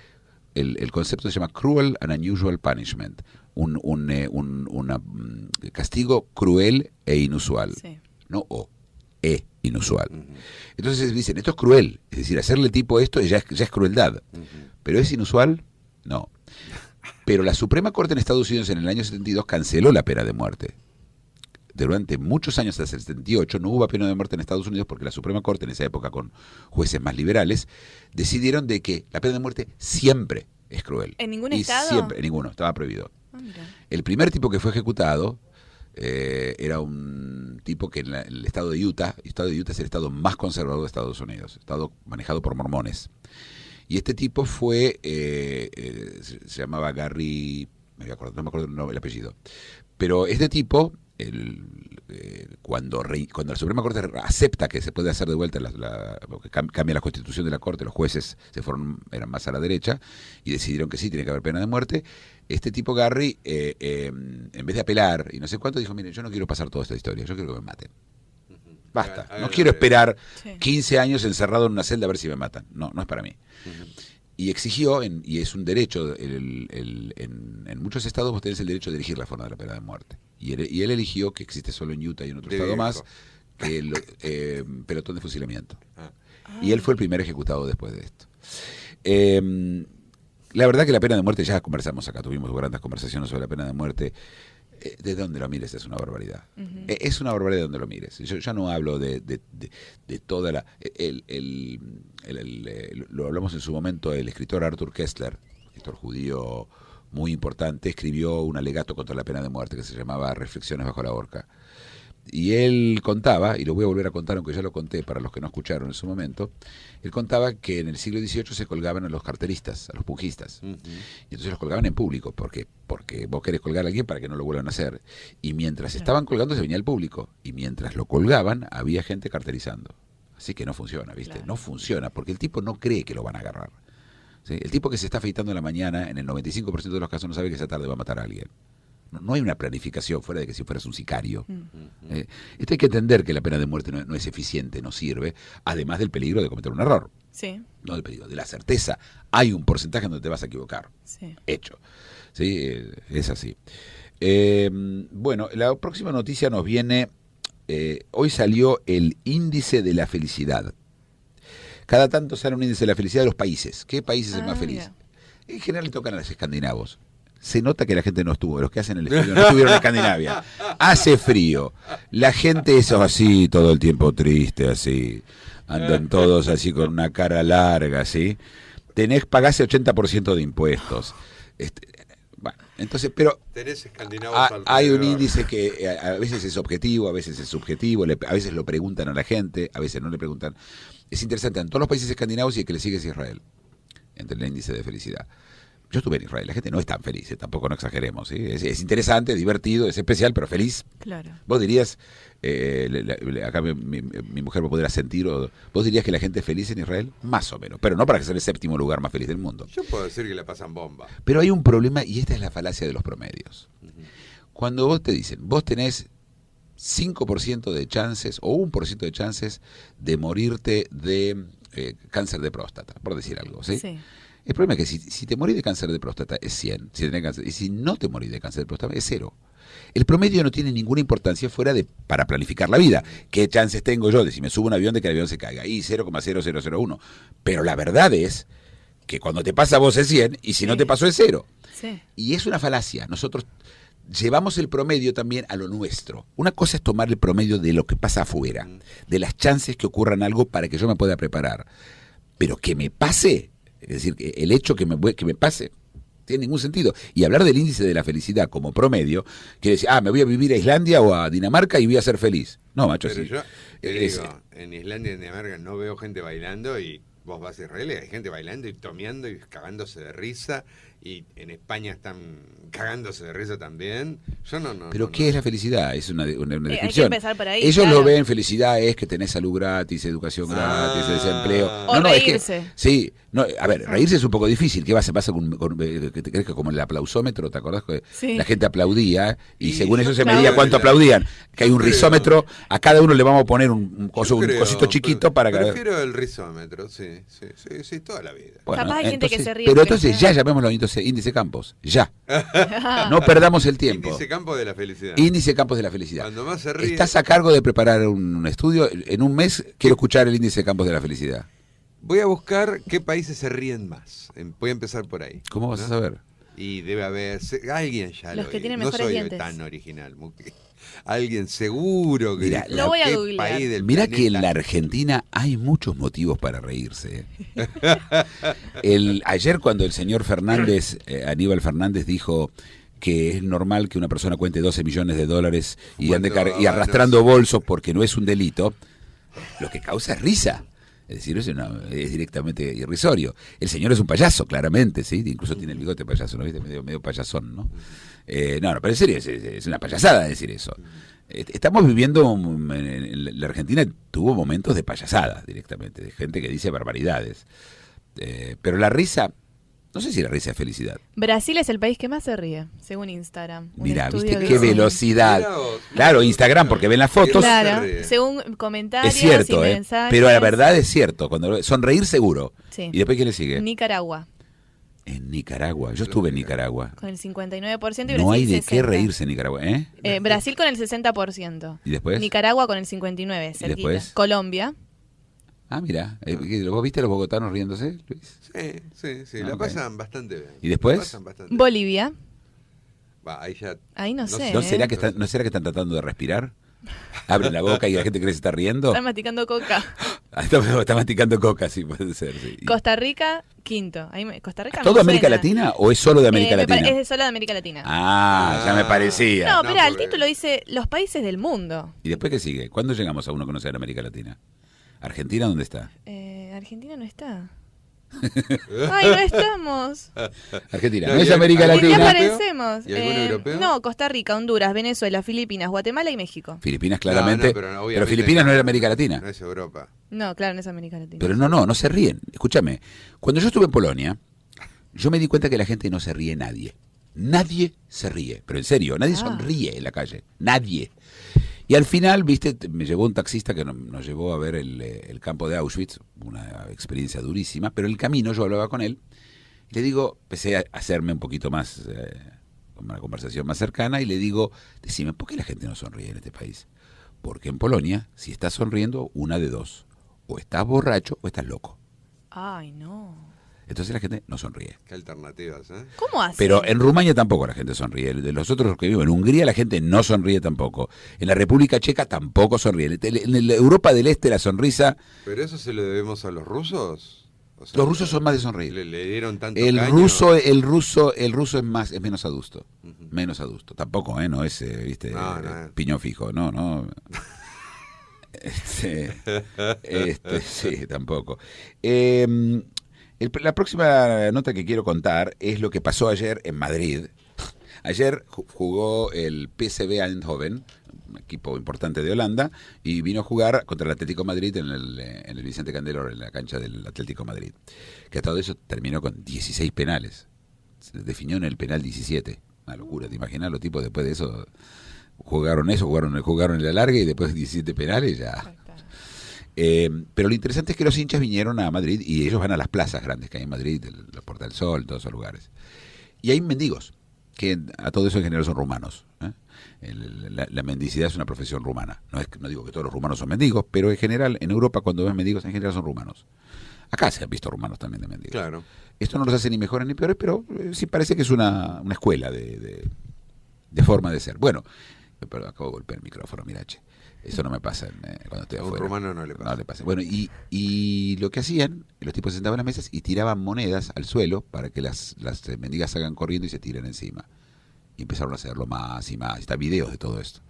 el concepto se llama Cruel and Unusual Punishment, un castigo cruel e inusual, sí. No inusual. Uh-huh. Entonces dicen, esto es cruel, es decir, hacerle tipo esto ya es crueldad, uh-huh. Pero ¿es inusual? No. Pero la Suprema Corte en Estados Unidos en el año 72 canceló la pena de muerte. Durante muchos años, hasta el 78, no hubo pena de muerte en Estados Unidos porque la Suprema Corte, en esa época con jueces más liberales, decidieron de que la pena de muerte siempre es cruel.
¿En ningún estado?
Siempre, en ninguno, estaba prohibido. El primer tipo que fue ejecutado Era un tipo que en el estado de Utah es el estado más conservador de Estados Unidos, estado manejado por mormones. Y este tipo fue, se llamaba Gary, no me acuerdo el apellido, pero este tipo, cuando la Suprema Corte acepta que se puede hacer de vuelta, porque cambia la constitución de la Corte, los jueces eran más a la derecha y decidieron que sí, tiene que haber pena de muerte. Este tipo Gary, en vez de apelar y no sé cuánto, dijo, miren, yo no quiero pasar toda esta historia, yo quiero que me maten. Basta, no quiero esperar 15 años encerrado en una celda a ver si me matan. No es para mí. Y exigió, y es un derecho, en muchos estados vos tenés el derecho de elegir la forma de la pena de muerte. Y él eligió, que existe solo en Utah y en otro estado más, que el pelotón de fusilamiento. Y él fue el primer ejecutado después de esto. La verdad que la pena de muerte, ya conversamos acá, tuvimos grandes conversaciones sobre la pena de muerte. De donde lo mires es una barbaridad. Es una barbaridad de donde lo mires. Yo ya no hablo de toda la... lo hablamos en su momento, el escritor Arthur Koestler, escritor judío muy importante, escribió un alegato contra la pena de muerte que se llamaba Reflexiones bajo la horca. Y él contaba, y lo voy a volver a contar aunque ya lo conté para los que no escucharon en su momento, él contaba que en el siglo XVIII se colgaban a los carteristas, a los pujistas. Y entonces los colgaban en público, porque vos querés colgar a alguien para que no lo vuelvan a hacer. Y mientras estaban colgando se venía el público, y mientras lo colgaban había gente carterizando. Así que no funciona, ¿viste? Claro. No funciona, porque el tipo no cree que lo van a agarrar. ¿Sí? El tipo que se está afeitando en la mañana, en el 95% de los casos no sabe que esa tarde va a matar a alguien. No hay una planificación fuera de que si fueras un sicario. Esto hay que entender que la pena de muerte no es eficiente, no sirve, además del peligro de cometer un error.
Sí.
No del peligro, de la certeza. Hay un porcentaje en donde te vas a equivocar.
Sí.
Hecho. ¿Sí? Es así. Bueno, la próxima noticia nos viene... hoy salió el índice de la felicidad. Cada tanto sale un índice de la felicidad de los países. ¿Qué país es el más feliz? Mira. En general le tocan a los escandinavos. Se nota que la gente no estuvo, los que hacen el estudio no estuvieron en Escandinavia. Hace frío, la gente es así todo el tiempo triste, así. Andan todos así con una cara larga, así. Pagás 80% de impuestos. Bueno, entonces, pero
tenés escandinavos
hay un índice que a veces es objetivo, a veces es subjetivo, a veces lo preguntan a la gente, a veces no le preguntan. Es interesante, en todos los países escandinavos y el que le sigue es Israel, entre el índice de felicidad. Yo estuve en Israel, la gente no es tan feliz, tampoco no exageremos. ¿Sí? Es interesante, divertido, es especial, pero feliz.
Claro.
Vos dirías, acá mi mujer me podrá sentir, vos dirías que la gente es feliz en Israel, más o menos, pero no para que sea el séptimo lugar más feliz del mundo.
Yo puedo decir que la pasan bomba.
Pero hay un problema, y esta es la falacia de los promedios. Cuando vos te dicen, vos tenés 5% de chances, o 1% de chances de morirte de cáncer de próstata, por decir algo, ¿sí? Sí. El problema es que si te morís de cáncer de próstata es 100, si tenés cáncer, y si no te morís de cáncer de próstata es 0. El promedio no tiene ninguna importancia fuera de para planificar la vida. ¿Qué chances tengo yo de si me subo a un avión de que el avión se caiga? Y 0,0001. Pero la verdad es que cuando te pasa a vos es 100 y si no te pasó es 0.
Sí.
Y es una falacia. Nosotros llevamos el promedio también a lo nuestro. Una cosa es tomar el promedio de lo que pasa afuera, de las chances que ocurran algo para que yo me pueda preparar. Pero que me pase... Es decir, el hecho que me pase tiene ningún sentido. Y hablar del índice de la felicidad como promedio, quiere decir, me voy a vivir a Islandia o a Dinamarca y voy a ser feliz. No, macho,
pero
sí.
Yo digo, en Islandia y en Dinamarca no veo gente bailando y vos vas a Israel y hay gente bailando y tomeando y cagándose de risa. Y en España están cagándose de risa también. Yo no.
¿Pero qué es la felicidad? Es una descripción.
Hay que empezar por ahí.
Ellos lo ven, felicidad es que tenés salud gratis, educación gratis, desempleo.
O reírse.
Es que, sí, a ver, reírse es un poco difícil. ¿Qué pasa ¿te crees que como el aplausómetro, te acordás que la gente aplaudía y según eso se medía cuánto aplaudían? Que hay un rizómetro, a cada uno le vamos a poner un cosito chiquito para que...
Prefiero el rizómetro, sí, toda la vida.
Bueno, capaz hay gente que se ríe.
Pero entonces ya llamémoslo índice Campos, ya. No perdamos el tiempo.
Índice Campos de la felicidad.
Índice Campos de la felicidad.
Cuando más se ríe...
Estás a cargo de preparar un estudio. En un mes quiero escuchar el índice Campos de la felicidad.
Voy a buscar qué países se ríen más. Voy a empezar por ahí.
¿Cómo vas a saber?
Y debe haber... Alguien ya
los
lo
que tienen
no
mejores
soy
dientes.
Tan original. Alguien seguro que...
Mirá,
lo voy a googlear.
Mirá que en la Argentina hay muchos motivos para reírse. Ayer cuando el señor Fernández, Aníbal Fernández dijo que es normal que una persona cuente 12 millones de dólares y ande
Cuando
y arrastrando bolsos porque no es un delito, lo que causa es risa. Es decir, es directamente irrisorio. El señor es un payaso, claramente, ¿sí? Incluso tiene el bigote payaso, ¿no viste? Medio payasón, ¿no? No, pero en serio, es una payasada decir eso. Estamos viviendo, la Argentina tuvo momentos de payasada directamente, de gente que dice barbaridades. Pero la risa, no sé si la risa es felicidad.
Brasil es el país que más se ríe, según Instagram. Un
Mirá,
estudio
¿viste qué
dice.
velocidad?
Mirá vos.
Claro, Instagram, porque ven las fotos.
Claro,
Se ríe.
según comentarios
Es cierto,
y mensajes.
pero la verdad es cierto. Cuando sonreír seguro.
Sí.
¿Y después qué le sigue?
Nicaragua,
En Nicaragua. Yo estuve en Nicaragua.
con el 59% y
No hay
Brasil
de qué
60%.
reírse en Nicaragua, ¿eh?
Brasil con el 60%.
¿Y después?
Nicaragua con el 59%, cerquita.
después?
Colombia.
Ah, mira. ¿Vos viste a los bogotanos riéndose, Luis?
Sí,
Ah,
la
ok.
pasan bastante bien.
¿Y después?
La pasan bastante bien.
Bolivia.
Va, ahí ya...
Ahí no sé.
¿No
¿eh?
será que están tratando de respirar? Abren la boca y la gente cree que se está riendo.
Están masticando coca.
Está masticando coca, sí, puede ser. Sí.
Costa Rica, quinto. Costa Rica
¿Todo
me
América
suena.
Latina o es solo de América Latina?
Es solo de América Latina.
Ya me parecía.
No,
No,
pero el
porque-
título dice los países del mundo.
¿Y después qué sigue? ¿Cuándo llegamos a uno que no sea de América Latina? ¿Argentina dónde está?
Argentina no está. Ay, no estamos.
Argentina,
No,
no es
¿y
América
algún
¿En qué
Latina.
europeo?
aparecemos?
¿Y algún europeo?
No, Costa Rica, Honduras, Venezuela, Filipinas, Guatemala y México.
Filipinas claramente,
No, pero obviamente
pero Filipinas no era América Latina.
No es Europa.
No, claro, no es América Latina.
Pero no se ríen. Escúchame, cuando yo estuve en Polonia, yo me di cuenta que la gente no se ríe nadie. Nadie se ríe, pero en serio, nadie sonríe en la calle, nadie. Y al final, viste, me llevó un taxista que nos llevó a ver el campo de Auschwitz, una experiencia durísima, pero en el camino yo hablaba con él, y le digo, empecé a hacerme un poquito más, una conversación más cercana, y le digo, decime, ¿por qué la gente no sonríe en este país? Porque en Polonia, si estás sonriendo, una de dos, o estás borracho o estás loco.
Ay, no.
Entonces la gente no sonríe.
Qué alternativas, ¿eh?
¿Cómo hace?
Pero en Rumania tampoco la gente sonríe. De los otros que viven en Hungría la gente no sonríe tampoco. En la República Checa tampoco sonríe. En la Europa del Este la sonrisa...
¿Pero eso se lo debemos a los rusos? O sea,
Los rusos son más de sonreír.
le dieron tanto
El
caño.
ruso es menos adusto. Menos adusto. Tampoco, no es, viste,
No, no.
piñón fijo. No. Sí, tampoco. La próxima nota que quiero contar es lo que pasó ayer en Madrid. Ayer jugó el PSV Eindhoven, un equipo importante de Holanda, y vino a jugar contra el Atlético de Madrid en el Vicente Candeloro, en la cancha del Atlético de Madrid. Que a todo eso terminó con 16 penales. Se definió en el penal 17. Una locura, ¿te imaginas? Los tipos después de eso jugaron en la larga y después 17 penales ya... pero lo interesante es que los hinchas vinieron a Madrid y ellos van a las plazas grandes que hay en Madrid, la Puerta del Sol, todos esos lugares. Y hay mendigos, que a todo eso en general son rumanos. La mendicidad es una profesión rumana. No digo que todos los rumanos son mendigos, pero en general, en Europa, cuando ves mendigos, en general son rumanos. Acá se han visto rumanos también de mendigos.
Claro.
Esto no los hace ni mejores ni peores, pero sí parece que es una escuela de forma de ser. Bueno, pero acabo de golpear el micrófono, mirache. Eso no me pasa cuando estoy
A un
afuera.
rumano no le pasa.
Bueno, y lo que hacían, los tipos se sentaban en las mesas y tiraban monedas al suelo para que las mendigas salgan corriendo y se tiren encima. Y empezaron a hacerlo más y más. Está videos de todo esto.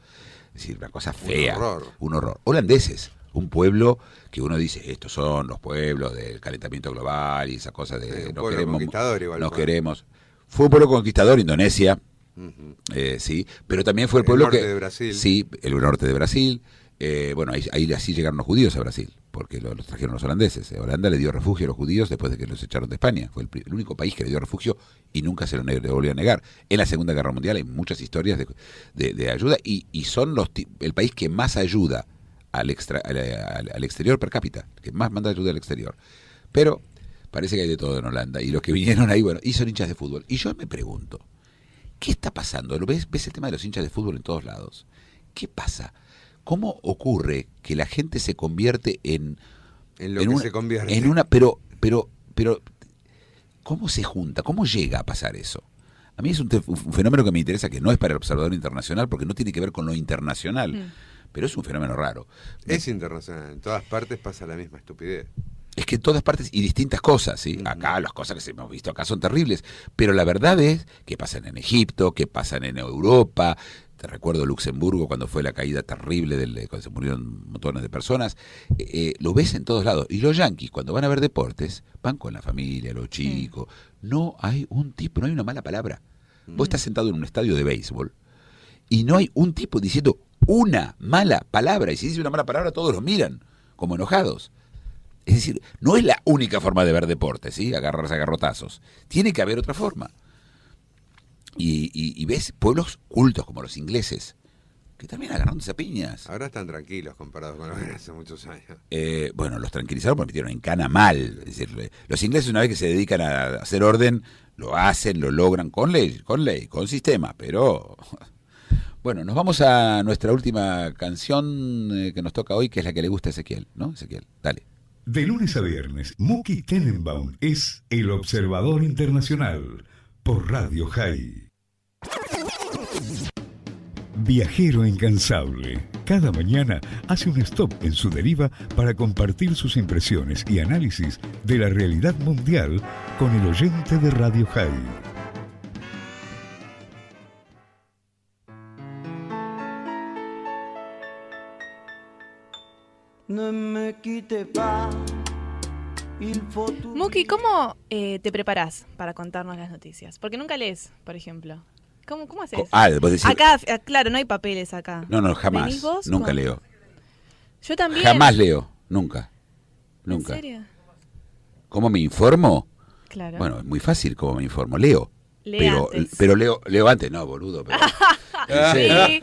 Es decir, una cosa fea. Un horror. Holandeses, un pueblo que uno dice, estos son los pueblos del calentamiento global y esa cosa de
Sí, un pueblo conquistador igual
nos
fue.
queremos. Fue un pueblo conquistador, Indonesia.
Ujú.
Sí, pero también fue el
El
pueblo
norte
que...
de Brasil.
Sí, el norte de Brasil. Bueno, ahí así llegaron los judíos a Brasil, porque los trajeron los holandeses. Holanda le dio refugio a los judíos después de que los echaron de España. Fue el único país que le dio refugio y nunca se lo volvió a negar. En la Segunda Guerra Mundial hay muchas historias de ayuda y son el país que más ayuda al exterior per cápita, que más manda ayuda al exterior. Pero parece que hay de todo en Holanda. Y los que vinieron ahí, bueno, y son hinchas de fútbol. Y yo me pregunto, ¿qué está pasando? ¿Ves el tema de los hinchas de fútbol en todos lados? ¿Qué pasa? ¿Cómo ocurre que la gente se convierte en
En lo que se convierte.
pero ¿cómo se junta? ¿Cómo llega a pasar eso? A mí es un fenómeno que me interesa, que no es para el observador internacional, porque no tiene que ver con lo internacional, pero es un fenómeno raro.
Es internacional. En todas partes pasa la misma estupidez.
Es que en todas partes, y distintas cosas, ¿sí? Acá las cosas que hemos visto acá son terribles, pero la verdad es que pasan en Egipto, que pasan en Europa. Te recuerdo Luxemburgo cuando fue la caída terrible, cuando se murieron montones de personas. Lo ves en todos lados. Y los yanquis, cuando van a ver deportes, van con la familia, los chicos. No hay un tipo, no hay una mala palabra. Vos estás sentado en un estadio de béisbol y no hay un tipo diciendo una mala palabra. Y si dice una mala palabra, todos los miran como enojados. Es decir, no es la única forma de ver deporte, ¿sí? Agarrarse a garrotazos. Tiene que haber otra forma. Y ves pueblos cultos como los ingleses, que terminan agarrándose a piñas.
Ahora están tranquilos comparados con lo que hace muchos años.
Bueno, los tranquilizaron porque metieron en cana mal. Es decir, los ingleses, una vez que se dedican a hacer orden, lo hacen, lo logran con ley, con sistema, pero... Bueno, nos vamos a nuestra última canción que nos toca hoy, que es la que le gusta a Ezequiel, ¿no? Ezequiel, dale.
De lunes a viernes, Muki Tenenbaum es El Observador Internacional por Radio High. Viajero incansable. Cada mañana hace un stop en su deriva para compartir sus impresiones y análisis de la realidad mundial con el oyente de Radio High.
Muki, ¿cómo te preparás para contarnos las noticias? Porque nunca lees, por ejemplo. ¿Cómo haces?
Vos decís,
acá, claro, no hay papeles acá.
No, jamás.
¿Venís vos
Nunca leo.
Yo también.
Jamás leo, nunca.
¿En serio?
¿Cómo me informo?
Claro.
Bueno, es muy fácil cómo me informo. Leo.
Lee antes.
Pero leo antes, no, boludo. Pero,
Sí.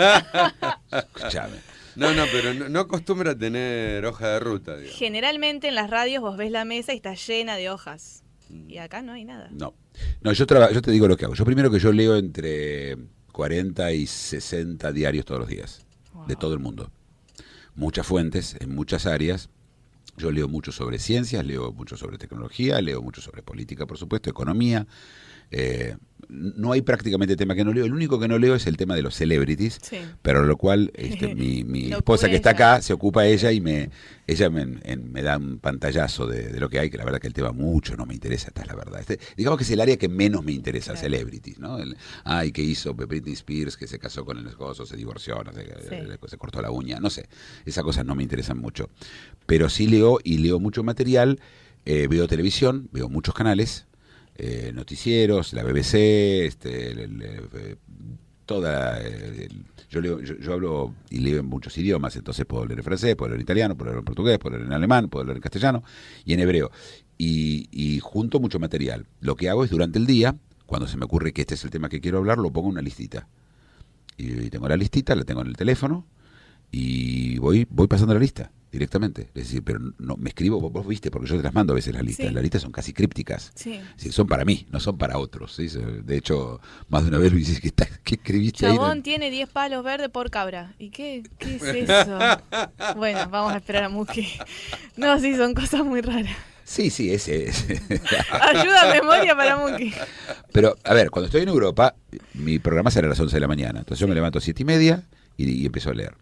escuchame.
No, pero no acostumbra a tener hoja de ruta, digamos.
Generalmente en las radios vos ves la mesa y está llena de hojas. Y acá no hay nada.
No, yo te digo lo que hago. Yo primero que yo leo entre 40 y 60 diarios todos los días, de todo el mundo. Muchas fuentes, en muchas áreas. Yo leo mucho sobre ciencias, leo mucho sobre tecnología, leo mucho sobre política, por supuesto, economía. No hay prácticamente tema que no leo. El único que no leo es el tema de los celebrities,
Sí.
pero lo cual mi
Lo
esposa
cubre
que está
ella.
acá se ocupa ella y ella me da un pantallazo de lo que hay, que la verdad que el tema mucho no me interesa, esta es la verdad. Digamos que es el área que menos me interesa,
Claro.
celebrities, ¿no? ¿Qué hizo Britney Spears, que se casó con el esposo, se divorció, no sé, se cortó la uña, no sé, esas cosas no me interesan mucho. Pero sí leo y leo mucho material, veo televisión, veo muchos canales, noticieros, la BBC, yo hablo y leo en muchos idiomas, entonces puedo leer en francés, puedo leer en italiano, puedo leer en portugués, puedo leer en alemán, puedo leer en castellano y en hebreo. Y junto mucho material. Lo que hago es durante el día, cuando se me ocurre que este es el tema que quiero hablar, lo pongo en una listita. Y tengo la listita, la tengo en el teléfono y voy pasando la lista directamente. Es decir, pero no me escribo, vos viste, porque yo te las mando a veces las listas.
Sí.
Las listas son casi crípticas.
Sí.
Es decir, son para mí, no son para otros. ¿Sí? De hecho, más de una vez lo dices, ¿qué escribiste ahí?
Chabón tiene 10 palos verdes por cabra. ¿Y qué es eso? Bueno, vamos a esperar a Muki. No, sí, son cosas muy raras.
Sí, ese es.
Ayuda a memoria para Muki.
Pero, a ver, cuando estoy en Europa, mi programa será a las 11 de la mañana. Entonces yo me levanto a 7:30 y empiezo a leer.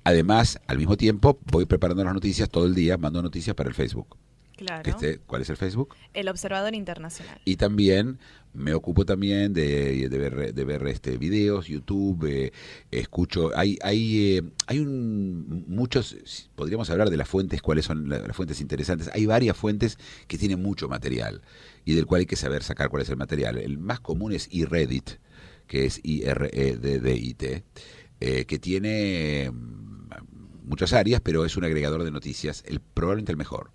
Además, al mismo tiempo, voy preparando las noticias todo el día, mando noticias para el Facebook.
Claro.
¿Cuál es el Facebook?
El Observador Internacional.
Y también me ocupo también de ver videos, YouTube, escucho, muchos, podríamos hablar de las fuentes, cuáles son las fuentes interesantes. Hay varias fuentes que tienen mucho material y del cual hay que saber sacar cuál es el material. El más común es eReddit, que es IREDDIT, que tiene muchas áreas, pero es un agregador de noticias, probablemente el mejor.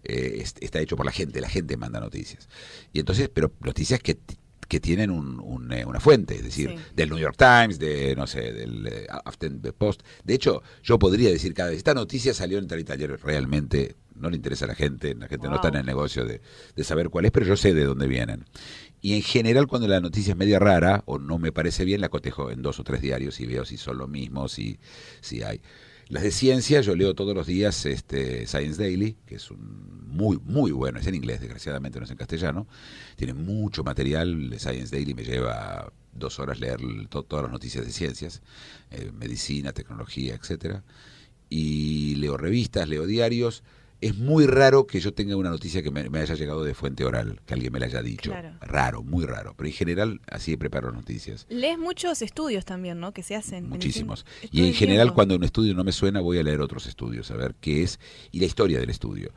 Está hecho por la gente manda noticias. Y entonces, pero noticias que tienen una fuente, es decir,
Sí.
del New York Times, del Huffington Post. De hecho, yo podría decir cada vez, esta noticia salió en tal y tal, realmente no le interesa a la gente no está en el negocio de saber cuál es, pero yo sé de dónde vienen. Y en general, cuando la noticia es media rara o no me parece bien, la cotejo en 2 o 3 diarios y veo si son lo mismo, si hay. Las de ciencia, yo leo todos los días Science Daily, que es muy, muy bueno, es en inglés, desgraciadamente no es en castellano. Tiene mucho material, Science Daily me lleva 2 horas leer todas las noticias de ciencias, medicina, tecnología, etcétera. Y leo revistas, leo diarios, es muy raro que yo tenga una noticia que me haya llegado de fuente oral, que alguien me la haya dicho.
Claro.
Raro, muy raro. Pero en general así preparo noticias.
Lees muchos estudios también, ¿no? Que se hacen.
Muchísimos.
Todo
Y en
el
general
tiempo.
cuando un estudio no me suena voy a leer otros estudios, a ver qué es y la historia del estudio.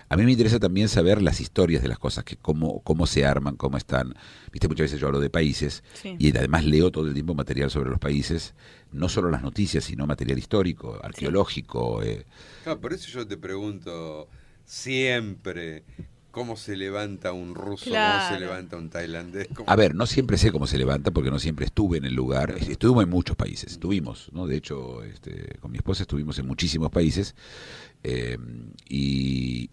A mí me interesa también saber las historias de las cosas, que cómo se arman, cómo están. Viste, muchas veces yo hablo de países
Sí.
y además leo todo el tiempo material sobre los países, no solo las noticias, sino material histórico, arqueológico.
Claro, por eso yo te pregunto siempre cómo se levanta un ruso, cómo
Claro.
se levanta un tailandés.
A ver, no siempre sé cómo se levanta porque no siempre estuve en el lugar. Estuvimos en muchos países, estuvimos, ¿no? De hecho, con mi esposa estuvimos en muchísimos países y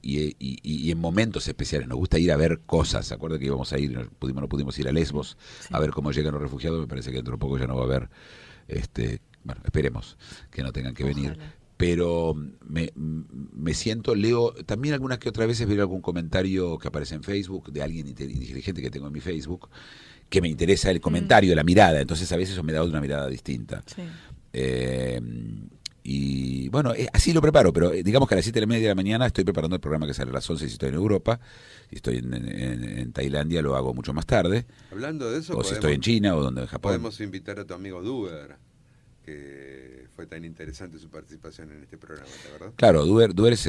en momentos especiales. Nos gusta ir a ver cosas. ¿Se acuerdan que íbamos a ir, no pudimos ir a Lesbos a ver cómo llegan los refugiados? Me parece que dentro de poco ya no va a haber, bueno, esperemos que no tengan que venir.
Ojalá.
Pero me siento, leo, también algunas que otras veces veo algún comentario que aparece en Facebook de alguien inteligente que tengo en mi Facebook, que me interesa el comentario, la mirada, entonces a veces eso me da una mirada distinta.
Sí.
Y bueno, así lo preparo, pero digamos que a las 7:30 de la mañana estoy preparando el programa que sale a las 11 si estoy en Europa, si estoy en Tailandia lo hago mucho más tarde,
Hablando de eso,
o si estoy en China o donde en Japón.
podemos invitar a tu amigo Duber, que fue tan interesante su participación en este programa, ¿verdad?
Claro, Duber es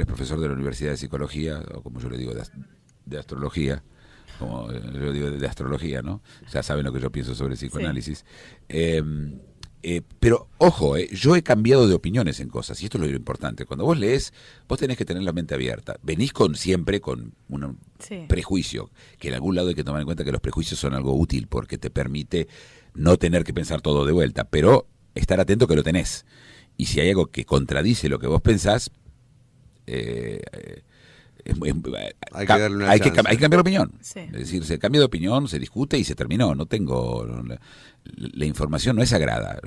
profesor de la Universidad de Psicología, o como yo le digo, de astrología, como yo digo, de astrología, ¿no? Ya saben lo que yo pienso sobre psicoanálisis. Pero, ojo, yo he cambiado de opiniones en cosas, y esto es lo importante. Cuando vos lees, vos tenés que tener la mente abierta. Venís siempre con un prejuicio, que en algún lado hay que tomar en cuenta que los prejuicios son algo útil, porque te permite no tener que pensar todo de vuelta, pero estar atento que lo tenés. Y si hay algo que contradice lo que vos pensás,
Hay que darle una
hay que
chance.
cambiar de opinión.
Sí.
Es decir, se cambia de opinión, se discute y se terminó. No tengo... La información no es sagrada,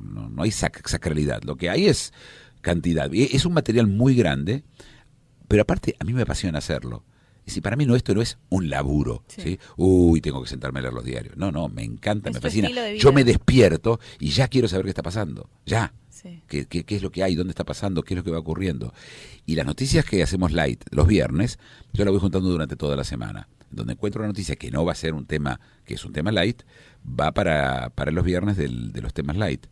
no hay sacralidad. Lo que hay es cantidad. Es un material muy grande, pero aparte a mí me apasiona hacerlo. Es decir, para mí esto no es un laburo.
Sí.
¿Sí? Uy, tengo que sentarme a leer los diarios. No, me encanta,
Es
me
tu
fascina.
estilo de vida.
Yo me despierto y ya quiero saber qué está pasando. Ya.
Sí.
¿Qué es lo que hay? ¿Dónde está pasando? ¿Qué es lo que va ocurriendo? Y las noticias que hacemos light los viernes, yo las voy juntando durante toda la semana. Donde encuentro una noticia que no va a ser un tema, que es un tema light, va para los viernes de los temas light.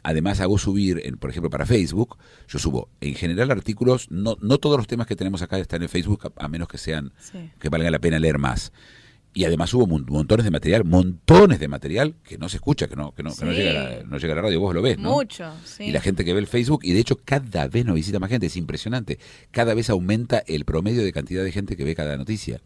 Además hago subir, por ejemplo para Facebook, yo subo en general artículos, no todos los temas que tenemos acá están en Facebook, a menos que sean,
Sí.
que valga la pena leer más. Y además hubo montones de material que no se escucha, que no
Sí.
llega a la radio, vos lo ves, ¿no?
Mucho, sí.
Y la gente que ve el Facebook, y de hecho cada vez nos visita más gente, es impresionante. Cada vez aumenta el promedio de cantidad de gente que ve cada noticia.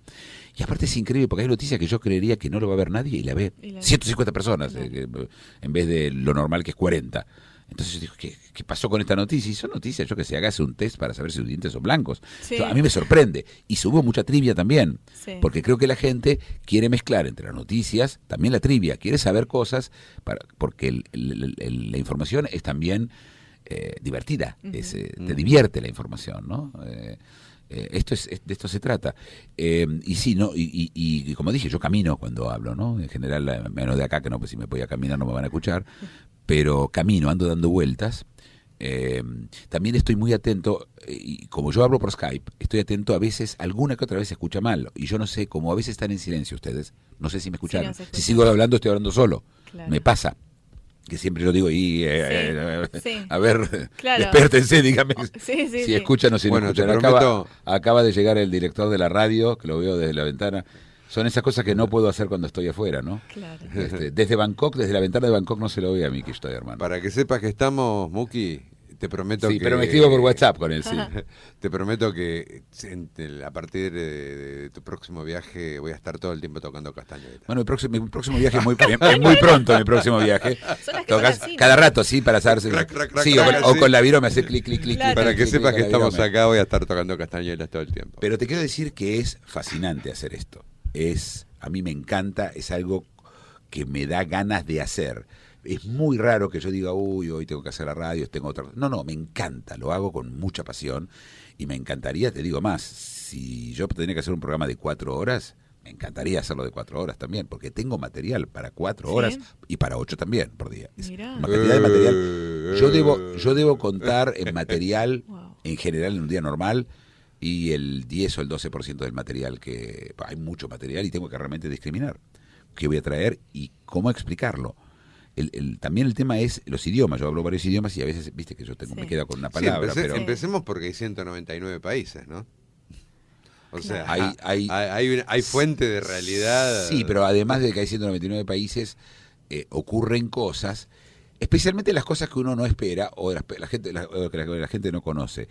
Y aparte es increíble, porque hay noticias que yo creería que no lo va a ver nadie y la ve
Y la ve.
150 personas,
Claro.
en vez de lo normal que es 40. Entonces yo digo, ¿qué pasó con esta noticia? Y son noticias, yo que sé, hágase un test para saber si sus dientes son blancos.
Sí.
A mí me sorprende. Y subo mucha trivia también,
Sí.
porque creo que la gente quiere mezclar entre las noticias, también la trivia, quiere saber cosas, porque la información es también divertida,
Ujú.
te divierte la información, ¿no? De esto se trata. Y sí, ¿no? Y como dije, yo camino cuando hablo, ¿no? En general, menos de acá, que no, pues si me voy a caminar no me van a escuchar, pero camino, ando dando vueltas. También estoy muy atento, y como yo hablo por Skype, estoy atento a veces, alguna que otra vez se escucha mal, y yo no sé, como a veces están en silencio ustedes, no sé si me escucharon.
no se escucha.
Si sigo hablando, estoy hablando solo.
Claro.
Me pasa. Que siempre yo digo,
Sí.
a ver,
Claro.
despiértense, dígame
Sí, sí,
si
sí.
escuchan o si
Bueno,
no
te
escuchan.
prometo-
Acaba de llegar el director de la radio, que lo veo desde la ventana. Son esas cosas que no puedo hacer cuando estoy afuera, ¿no?
Claro.
Desde Bangkok, desde la ventana de Bangkok no se lo ve a Miki Steuermann.
Para que sepas que estamos, Muki, te prometo
Sí,
que...
pero me escribo por WhatsApp con él, sí.
Te prometo que a partir de tu próximo viaje voy a estar todo el tiempo tocando castañuelas.
Bueno, mi próximo viaje es muy pronto, mi próximo viaje.
Son las que
Tocas
son así, ¿no?
cada rato, sí, para saberse.
Crac, crac, crac,
Sí,
crac,
o
sí.
con la virome hace clic, clic, clic.
Claro.
clic,
Para que
clic,
sepas
clic,
que
con la
estamos
virome.
acá, voy a estar tocando castañuelas todo el tiempo.
Pero te quiero decir que es fascinante hacer esto. A mí me encanta, es algo que me da ganas de hacer. Es muy raro que yo diga, uy, hoy tengo que hacer la radio, tengo otra. No, me encanta, lo hago con mucha pasión y me encantaría, te digo más, si yo tenía que hacer un programa de 4 horas, me encantaría hacerlo de 4 horas también, porque tengo material para 4
¿Sí?
horas y para 8 también por día. Es
Mirá.
una cantidad de material. Yo debo contar en material
Wow.
en general en un día normal, y el 10 o el 12% del material que... Hay mucho material y tengo que realmente discriminar qué voy a traer y cómo explicarlo. También el tema es los idiomas. Yo hablo varios idiomas y a veces, viste que yo me quedo con una palabra.
Sí,
pero
empecemos porque hay 199 países, ¿no? O sea,
Claro.
hay fuente de realidad.
Sí, pero además de que hay 199 países, ocurren cosas, especialmente las cosas que uno no espera o la gente no conoce.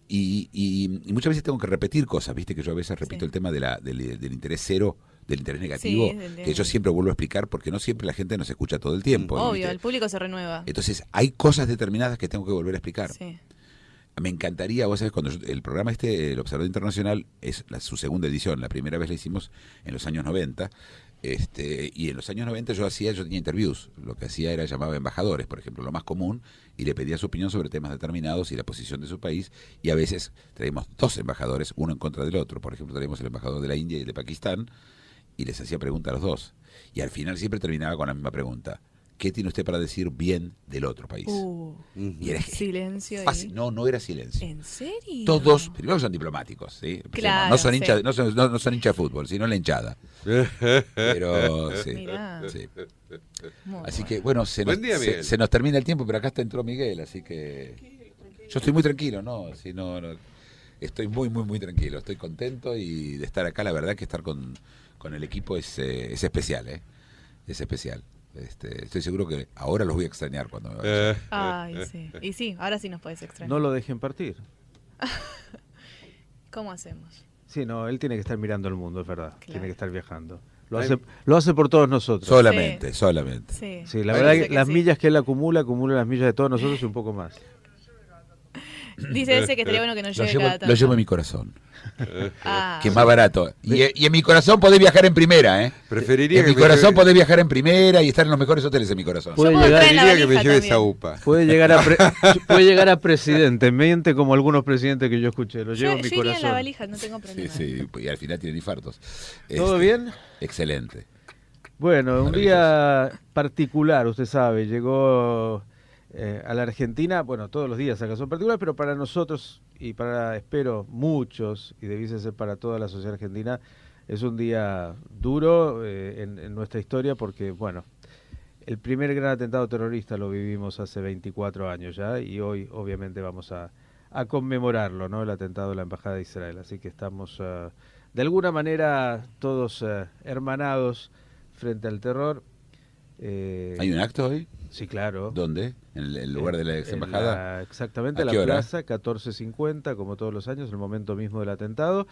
Y muchas veces tengo que repetir cosas, viste que yo a veces repito el tema del interés cero, del interés negativo, que yo siempre vuelvo a explicar porque no siempre la gente nos escucha todo el tiempo.
Obvio,
¿viste?
el público se renueva.
Entonces hay cosas determinadas que tengo que volver a explicar.
Sí.
Me encantaría, vos sabés, cuando el programa el Observador Internacional, es su segunda edición, la primera vez la hicimos en los años 90, y en los años 90 yo tenía interviews, lo que hacía era llamaba embajadores, por ejemplo, lo más común, y le pedía su opinión sobre temas determinados y la posición de su país, y a veces traíamos 2 embajadores, uno en contra del otro. Por ejemplo, traíamos el embajador de la India y el de Pakistán, y les hacía preguntas a los dos, y al final siempre terminaba con la misma pregunta: ¿qué tiene usted para decir bien del otro país?
Y era silencio.
Fácil. No era silencio.
¿En serio?
Todos, primero son diplomáticos, ¿sí?
Claro,
no son hinchas, no son hinchas de fútbol, sino la hinchada. Pero sí.
Mirá.
Sí.
Muy
Así
bueno.
que bueno, se nos termina el tiempo, pero acá entró Miguel, así que yo estoy muy tranquilo, ¿no? Si no, estoy muy, muy, muy tranquilo, estoy contento y de estar acá. La verdad que estar con el equipo es especial, ¿eh? Es especial. Estoy seguro que ahora los voy a extrañar cuando me vaya.
Ay, sí. Y sí, ahora sí nos puedes extrañar.
No lo dejen partir.
¿Cómo hacemos?
Sí, no, él tiene que estar mirando el mundo, es verdad.
Claro.
Tiene que estar viajando. Lo hace por todos nosotros.
Solamente.
Sí.
Sí, la verdad que las
sí.
millas que él acumula las millas de todos nosotros y un poco más.
Dice ese que estaría bueno que nos
Lo
lleve cada tanto.
llevo en mi corazón,
Ah,
que es más barato. Y en mi corazón podés viajar en primera, ¿eh?
Preferiría
En
que
mi
me
corazón
lleve-
podés viajar en primera y estar en los mejores hoteles en mi corazón.
Puede
puedo
llegar-
entrar en la
Preferiría que me
valija
lleve
también.
esa UPA.
Puede llegar a presidente, miente como algunos presidentes que yo escuché. Lo llevo
yo
en mi
iría en la
corazón.
valija, no tengo problema.
Sí, y al final tienen infartos.
¿Todo bien?
Excelente.
Bueno, un día particular, usted sabe, llegó a la Argentina, bueno, todos los días acá son particulares, pero para nosotros y para, espero, muchos, y debiese ser para toda la sociedad argentina, es un día duro en nuestra historia porque, bueno, el primer gran atentado terrorista lo vivimos hace 24 años ya y hoy obviamente vamos a conmemorarlo, ¿no? El atentado de la Embajada de Israel, así que estamos de alguna manera todos hermanados frente al terror.
¿Hay un acto hoy?
Sí, claro.
¿Dónde? ¿En el lugar de la ex embajada?
Exactamente,
¿A
la
qué hora?
plaza, 14:50, como todos los años, el momento mismo del atentado.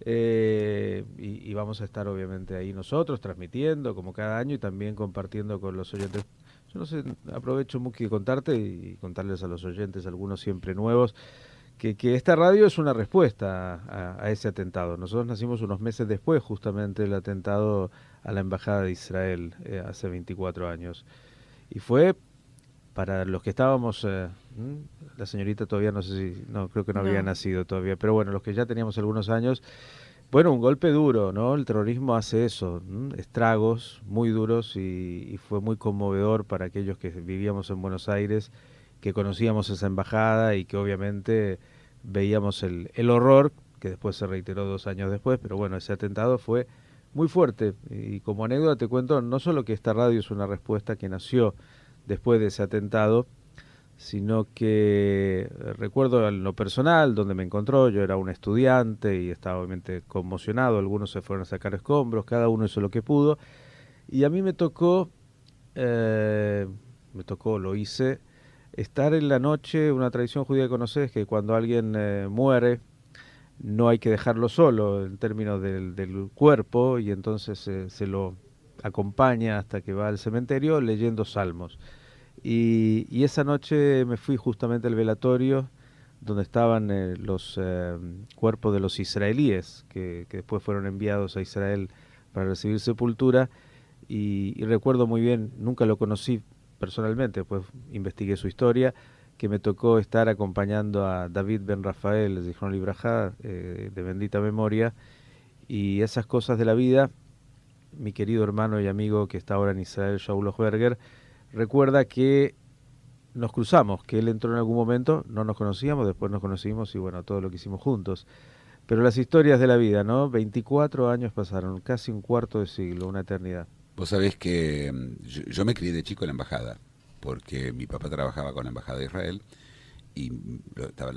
Y vamos a estar obviamente ahí nosotros, transmitiendo como cada año y también compartiendo con los oyentes. Yo no sé, aprovecho, Muki, de contarte y contarles a los oyentes, algunos siempre nuevos, que esta radio es una respuesta a ese atentado. Nosotros nacimos unos meses después justamente del atentado a la Embajada de Israel hace 24 años. Y fue para los que estábamos, la señorita todavía no sé si, no, creo que no había nacido todavía, pero bueno, los que ya teníamos algunos años, bueno, un golpe duro, ¿no? El terrorismo hace eso, estragos muy duros y fue muy conmovedor para aquellos que vivíamos en Buenos Aires, que conocíamos esa embajada y que obviamente veíamos el horror, que después se reiteró 2 años después, pero bueno, ese atentado fue muy fuerte. Y como anécdota te cuento, no solo que esta radio es una respuesta que nació después de ese atentado, sino que recuerdo en lo personal donde me encontró, yo era un estudiante y estaba obviamente conmocionado, algunos se fueron a sacar escombros, cada uno hizo lo que pudo, y a mí me tocó, lo hice, estar en la noche. Una tradición judía que conoces, que cuando alguien muere, no hay que dejarlo solo en términos del cuerpo, y entonces se lo acompaña hasta que va al cementerio leyendo salmos. Y esa noche me fui justamente al velatorio donde estaban los cuerpos de los israelíes que después fueron enviados a Israel para recibir sepultura, y recuerdo muy bien, nunca lo conocí personalmente, después investigué su historia, que me tocó estar acompañando a David Ben Rafael, Zichron Libraja, de bendita memoria, y esas cosas de la vida. Mi querido hermano y amigo que está ahora en Israel, Shaul Berger, recuerda que nos cruzamos, que él entró en algún momento, no nos conocíamos, después nos conocimos y bueno, todo lo que hicimos juntos. Pero las historias de la vida, ¿no? 24 años pasaron, casi un cuarto de siglo, una eternidad.
Vos sabés que yo me crié de chico en la embajada, porque mi papá trabajaba con la embajada de Israel, y estaba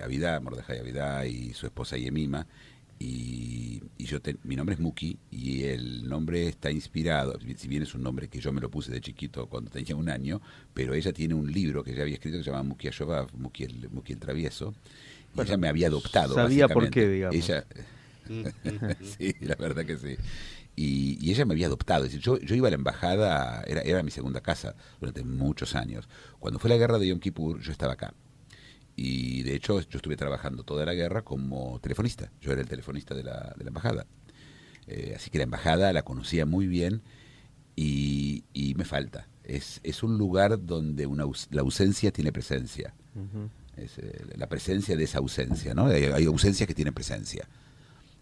Avidá, Mordejai Avidá y su esposa Yemima, y mi nombre es Muki, y el nombre está inspirado, si bien es un nombre que yo me lo puse de chiquito cuando tenía 1 año, pero ella tiene un libro que ella había escrito que se llama Muki Ashovav, Muki el Travieso, y
bueno,
ella me había adoptado.
Sabía por
básicamente.
qué, digamos.
Ella, sí, la verdad que sí. Y ella me había adoptado. Es decir, yo iba a la embajada, era mi segunda casa durante muchos años. Cuando fue la guerra de Yom Kippur, yo estaba acá. Y de hecho, yo estuve trabajando toda la guerra como telefonista. Yo era el telefonista de la embajada. Así que la embajada la conocía muy bien y me falta. Es un lugar donde la ausencia tiene presencia.
Uh-huh.
Es la presencia de esa ausencia, ¿no? Hay ausencias que tienen presencia.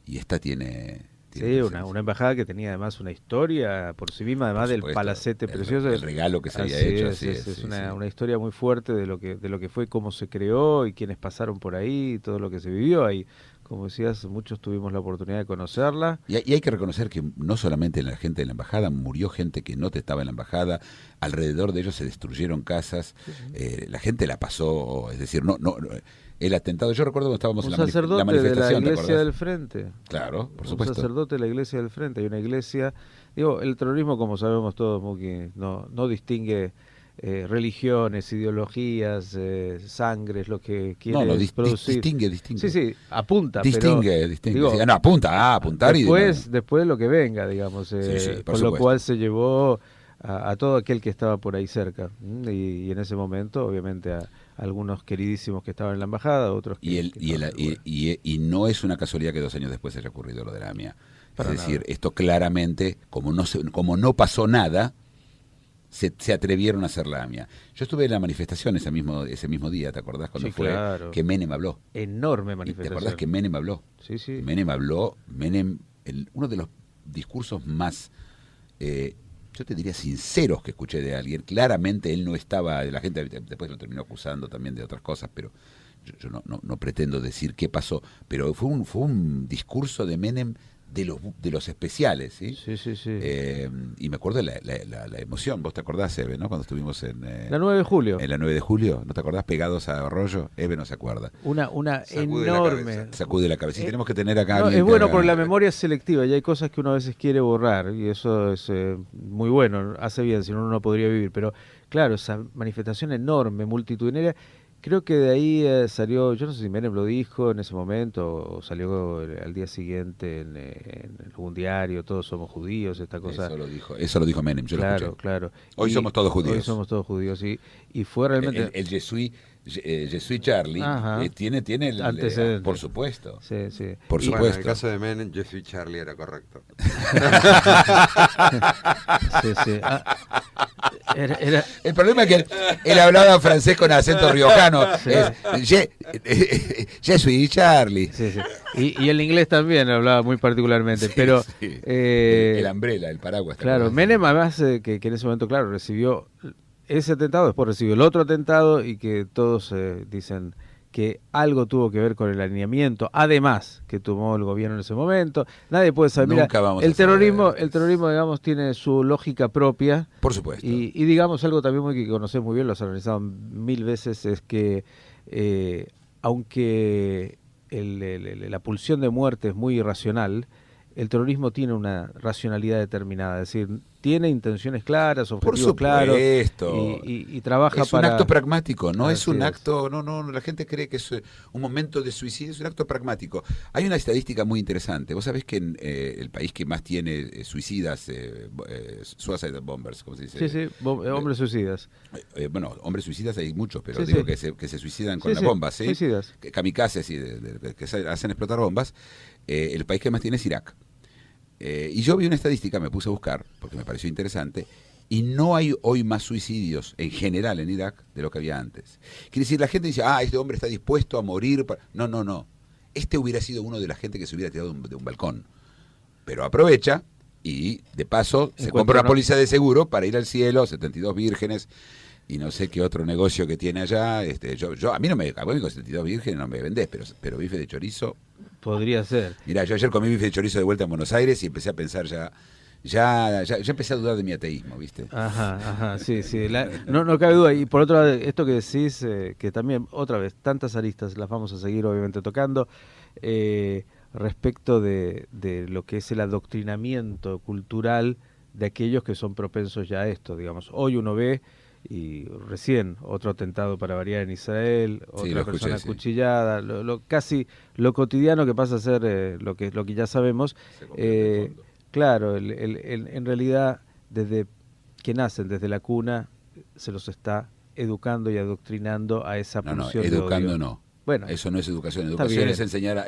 Y esta tiene
Sí, una embajada que tenía además una historia por sí misma, además del palacete precioso.
El regalo que se había hecho.
Es una historia muy fuerte de lo que fue, cómo se creó y quiénes pasaron por ahí, todo lo que se vivió ahí. Como decías, muchos tuvimos la oportunidad de conocerla.
Y hay que reconocer que no solamente la gente de la embajada, murió gente que no estaba en la embajada, alrededor de ellos se destruyeron casas, la gente la pasó, es decir, no el atentado, yo recuerdo cuando estábamos
un
en la
sacerdote
manifestación,
de la iglesia del frente.
Claro, por supuesto.
Un sacerdote de la iglesia del frente. Hay una iglesia, digo, el terrorismo, como sabemos todos, Muki, no distingue religiones, ideologías, sangres, lo que quiere producir.
Distingue.
Sí, apunta.
Distingue.
Digo,
no, apuntar
después lo que venga, digamos.
Sí,
con lo cual se llevó a todo aquel que estaba por ahí cerca. Y en ese momento, obviamente, a algunos queridísimos que estaban en la embajada, otros que...
Y no es una casualidad que 2 años después haya ocurrido lo de la AMIA. Es decir,
nada.
esto claramente, como no pasó nada, se atrevieron a hacer la AMIA. Yo estuve en la manifestación ese mismo día, ¿te acordás? Cuando fue
claro.
Que Menem habló.
Enorme manifestación.
¿Te acordás que Menem habló?
Sí.
Menem habló, uno de los discursos más... yo te diría sinceros que escuché de alguien. Claramente él no estaba, la gente después lo terminó acusando también de otras cosas, pero yo no pretendo decir qué pasó, pero fue un discurso de Menem de los especiales, ¿sí?
Sí.
Y me acuerdo la emoción, vos te acordás, Eve, ¿no? Cuando estuvimos en...
la 9 de julio.
En la 9 de julio, ¿no te acordás? Pegados a Arroyo, Eve no se acuerda.
Una
Sacude
enorme...
Sacude la cabeza. Y tenemos que tener acá...
No, es bueno porque la memoria es selectiva y hay cosas que uno a veces quiere borrar y eso es muy bueno, hace bien, si no uno no podría vivir. Pero claro, esa manifestación enorme, multitudinaria... Creo que de ahí salió, yo no sé si Menem lo dijo en ese momento o salió al día siguiente en algún diario, todos somos judíos, esta cosa.
Eso lo dijo Menem, yo lo escuché.
Claro.
Hoy somos todos judíos.
Hoy somos todos judíos, y fue realmente...
El Jesús Charlie tiene el
antecedente.
Por supuesto.
Sí.
Por supuesto.
Bueno, en el caso de Menem, yo soy Charlie, era correcto.
Sí.
El problema es que él hablaba francés con acento riojano. Je suis Charlie.
Sí. Y el inglés también hablaba muy particularmente. Pero
el umbrella, el paraguas.
Claro, Menem además que en ese momento, claro, recibió ese atentado, después recibió el otro atentado y que todos dicen que algo tuvo que ver con el alineamiento, además que tomó el gobierno en ese momento. Nadie puede saber. Mira, el terrorismo, digamos, tiene su lógica propia.
Por supuesto.
Y digamos algo también muy que conocés muy bien, lo has analizado 1000 veces, es que aunque la pulsión de muerte es muy irracional, el terrorismo tiene una racionalidad determinada, es decir, tiene intenciones claras, objetivos claros y trabaja para...
Es un acto pragmático, no es un acto... No, la gente cree que es un momento de suicidio, es un acto pragmático. Hay una estadística muy interesante. Vos sabés que en el país que más tiene suicidas, suicide bombers, ¿cómo se dice?
Sí, hombres suicidas.
Bueno, hombres suicidas hay muchos, pero digo que se suicidan con la bomba, ¿sí?
Suicidas.
Kamikazes, que hacen explotar bombas. El país que más tiene es Irak. Y yo vi una estadística, me puse a buscar, porque me pareció interesante, y no hay hoy más suicidios en general en Irak de lo que había antes. Quiere decir, la gente dice, este hombre está dispuesto a morir. No. Este hubiera sido uno de la gente que se hubiera tirado de un balcón. Pero aprovecha y, de paso, se compra una póliza de seguro para ir al cielo, 72 vírgenes. y no sé qué otro negocio que tiene allá. Yo a mí no me, a vos con 72 virgen no me vendés, pero bife de chorizo.
Podría ser.
Mirá, yo ayer comí bife de chorizo de vuelta en Buenos Aires y empecé a pensar ya empecé a dudar de mi ateísmo, ¿viste?
Ajá, sí. No cabe duda. Y por otro lado, esto que decís, que también, otra vez, tantas aristas las vamos a seguir obviamente tocando, respecto de lo que es el adoctrinamiento cultural de aquellos que son propensos ya a esto, digamos. Hoy uno ve, y recién otro atentado para variar en Israel,
Sí,
otra
lo
persona
escuché, sí.
acuchillada, casi lo cotidiano que pasa a ser lo que ya sabemos.
Se convierte en fondo.
Claro, en realidad, desde que nacen, desde la cuna, se los está educando y adoctrinando a esa
No,
pulsión de
educando
odio.
no.
Bueno,
Eso no es educación.
está
Educación
bien.
es enseñar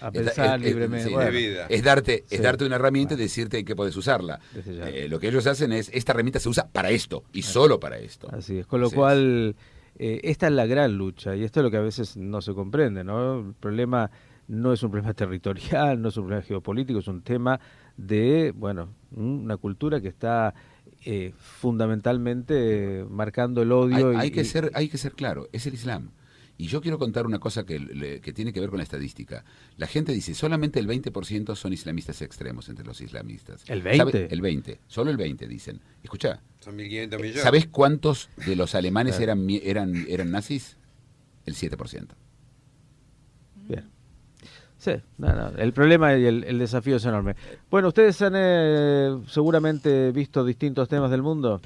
A pensar libremente.
sí,
Bueno.
de vida.
es darte
Sí.
una herramienta y
Bueno.
decirte que podés usarla.
Desde ya.
Lo que ellos hacen es, esta herramienta se usa para esto y solo para esto.
Así es, con lo
Así
cual esta es la gran lucha y esto es lo que a veces no se comprende, ¿no? El problema no es un problema territorial, no es un problema geopolítico, es un tema de, bueno, una cultura que está fundamentalmente marcando el odio.
Hay que ser claro, es el Islam. Y yo quiero contar una cosa que tiene que ver con la estadística. La gente dice, solamente el 20% son islamistas extremos entre los islamistas.
¿El 20?
El 20, solo el 20 dicen. Escuchá,
Son 1.500 millones.
¿sabés cuántos de los alemanes
Claro.
eran nazis? El 7%.
Bien. Sí, no, el problema y el desafío es enorme. Bueno, ustedes han seguramente visto distintos temas del mundo.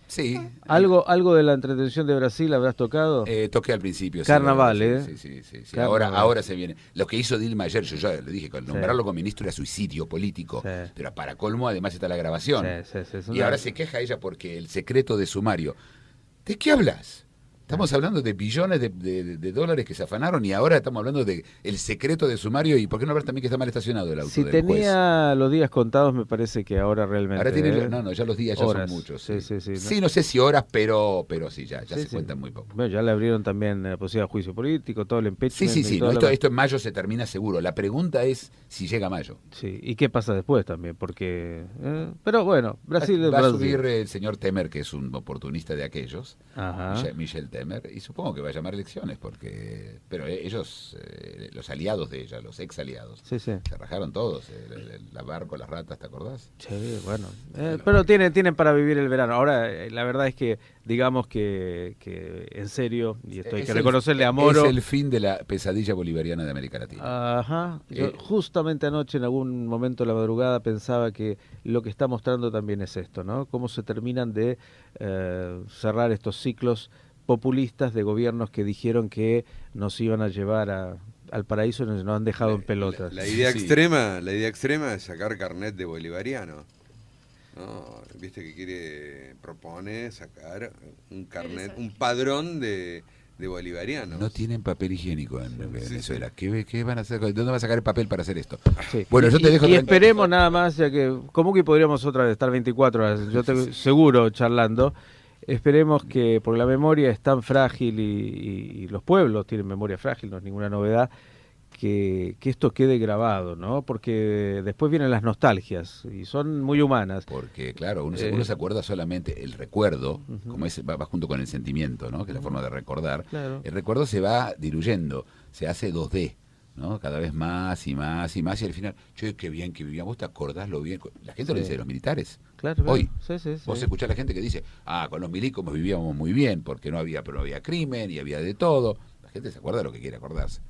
Sí.
¿Algo de la entretención de Brasil habrás tocado?
Toqué al principio. sí,
Carnaval,
sí, sí.
Carnaval.
Ahora se viene. Lo que hizo Dilma ayer, yo ya le dije, con
Sí.
nombrarlo como ministro era suicidio político.
Sí.
Pero para colmo, además está la grabación.
Sí, es
Y
una-
ahora se queja ella porque el secreto de sumario. ¿De qué hablas? Estamos hablando de billones de dólares que se afanaron y ahora estamos hablando de el secreto de sumario. ¿Y por qué no hablar también que está mal estacionado el auto
Si
del juez?
tenía los días contados, me parece que ahora realmente...
Ahora tiene,
¿eh?
no, ya los días ya
Horas.
son muchos.
Sí,
no sé si horas, pero sí, ya
Sí,
se cuentan muy poco.
Bueno, ya le abrieron también la posibilidad de juicio político, todo el impeachment.
Sí,
y
no,
todo lo-
esto en mayo se termina seguro. La pregunta es si llega mayo.
Sí, ¿y qué pasa después también? Porque... pero bueno, Brasil es
Va a
Brasil.
subir el señor Temer, que es un oportunista de aquellos,
Ajá.
Michel Temer, y supongo que va a llamar elecciones, pero ellos, los aliados de ella, los ex aliados,
Sí.
se rajaron todos, la barco, las ratas, ¿te acordás?
Sí, bueno. Pero tienen para vivir el verano. Ahora, la verdad es que, digamos que en serio, y esto hay
Es
que
el-
reconocerle a Moro...
Es el fin de la pesadilla bolivariana de América Latina.
Ajá. Yo justamente anoche, en algún momento de la madrugada, pensaba que lo que está mostrando también es esto, ¿no? Cómo se terminan de cerrar estos ciclos populistas de gobiernos que dijeron que nos iban a llevar al paraíso y nos han dejado en pelotas.
La idea
Sí.
extrema es sacar carnet de bolivariano. No, viste que propone sacar un carnet, un padrón de bolivarianos.
No tienen papel higiénico en
Sí,
Venezuela. ¿Qué van a hacer? ¿De dónde va a sacar el papel para hacer esto?
Sí.
Bueno, yo te dejo
Y
tranquilo.
esperemos nada más, ya que como que podríamos otra vez estar 24 horas, yo te seguro charlando. Esperemos que, porque la memoria es tan frágil y los pueblos tienen memoria frágil, no es ninguna novedad, que esto quede grabado, ¿no? Porque después vienen las nostalgias y son muy humanas.
Porque, claro, uno se acuerda solamente el recuerdo, como va junto con el sentimiento, ¿no? Que es la forma de recordar.
Claro.
El recuerdo se va diluyendo, se hace 2D, ¿no? Cada vez más y más y más, y al final, che, qué bien que vivíamos. ¿Vos te acordás lo bien? La gente lo
Sí.
dice de los militares.
Claro,
Hoy,
sí.
vos escuchás a la gente que dice, con los milicos vivíamos muy bien, porque no había crimen y había de todo. La gente se acuerda de lo que quiere acordarse.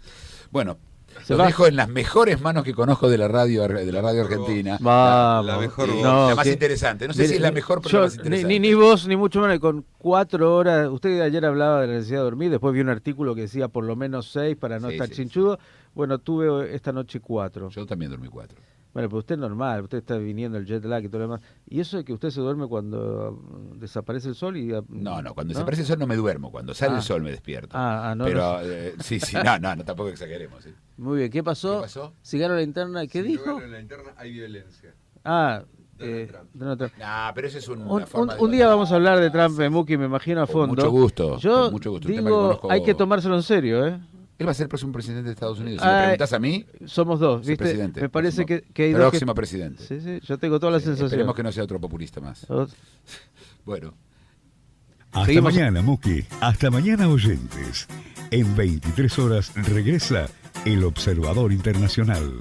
Bueno,
Se
los
va.
dejo en las mejores manos que conozco de la radio argentina.
Vamos.
La mejor voz.
No,
la más
que-
interesante. No sé
Mire,
si es la mejor, pero
yo,
la más interesante.
ni vos, ni mucho menos, con 4 horas. Usted ayer hablaba de la necesidad de dormir, después vi un artículo que decía por lo menos 6 para no
Sí,
estar
sí,
chinchudo. Bueno, tuve esta noche 4.
Yo también dormí 4.
Bueno, pero usted es normal, usted está viniendo el jet lag y todo lo demás. ¿Y eso de que usted se duerme cuando desaparece el sol?
No, cuando desaparece el sol no me duermo, cuando sale
Ah.
el sol me despierto.
No.
Pero sí, no, tampoco exageremos. ¿Sí?
Muy bien, ¿qué pasó?
¿Qué pasó?
Cigarro a la interna, ¿qué
Si
dijo?
luego en la interna hay violencia.
Donald Trump.
No, pero eso es
Un
forma de
día
contar.
vamos a hablar de Trump, Muki, me imagino a
Con
fondo.
mucho gusto,
Yo
con mucho gusto. Un tema que
digo,
conozco.
hay que tomárselo en serio, ¿eh?
Él va a ser el próximo presidente de Estados Unidos. Si me
Ay,
preguntás a mí,
Somos dos,
es
¿viste?
presidente.
Me parece
Próximo-
que hay dos que...
próximo presidente.
Sí, yo tengo toda la sensación.
Esperemos que no sea otro populista más.
Dos-
Bueno.
Hasta
Seguimos.
mañana, Muki. Hasta mañana, oyentes. En 23 horas regresa El Observador Internacional.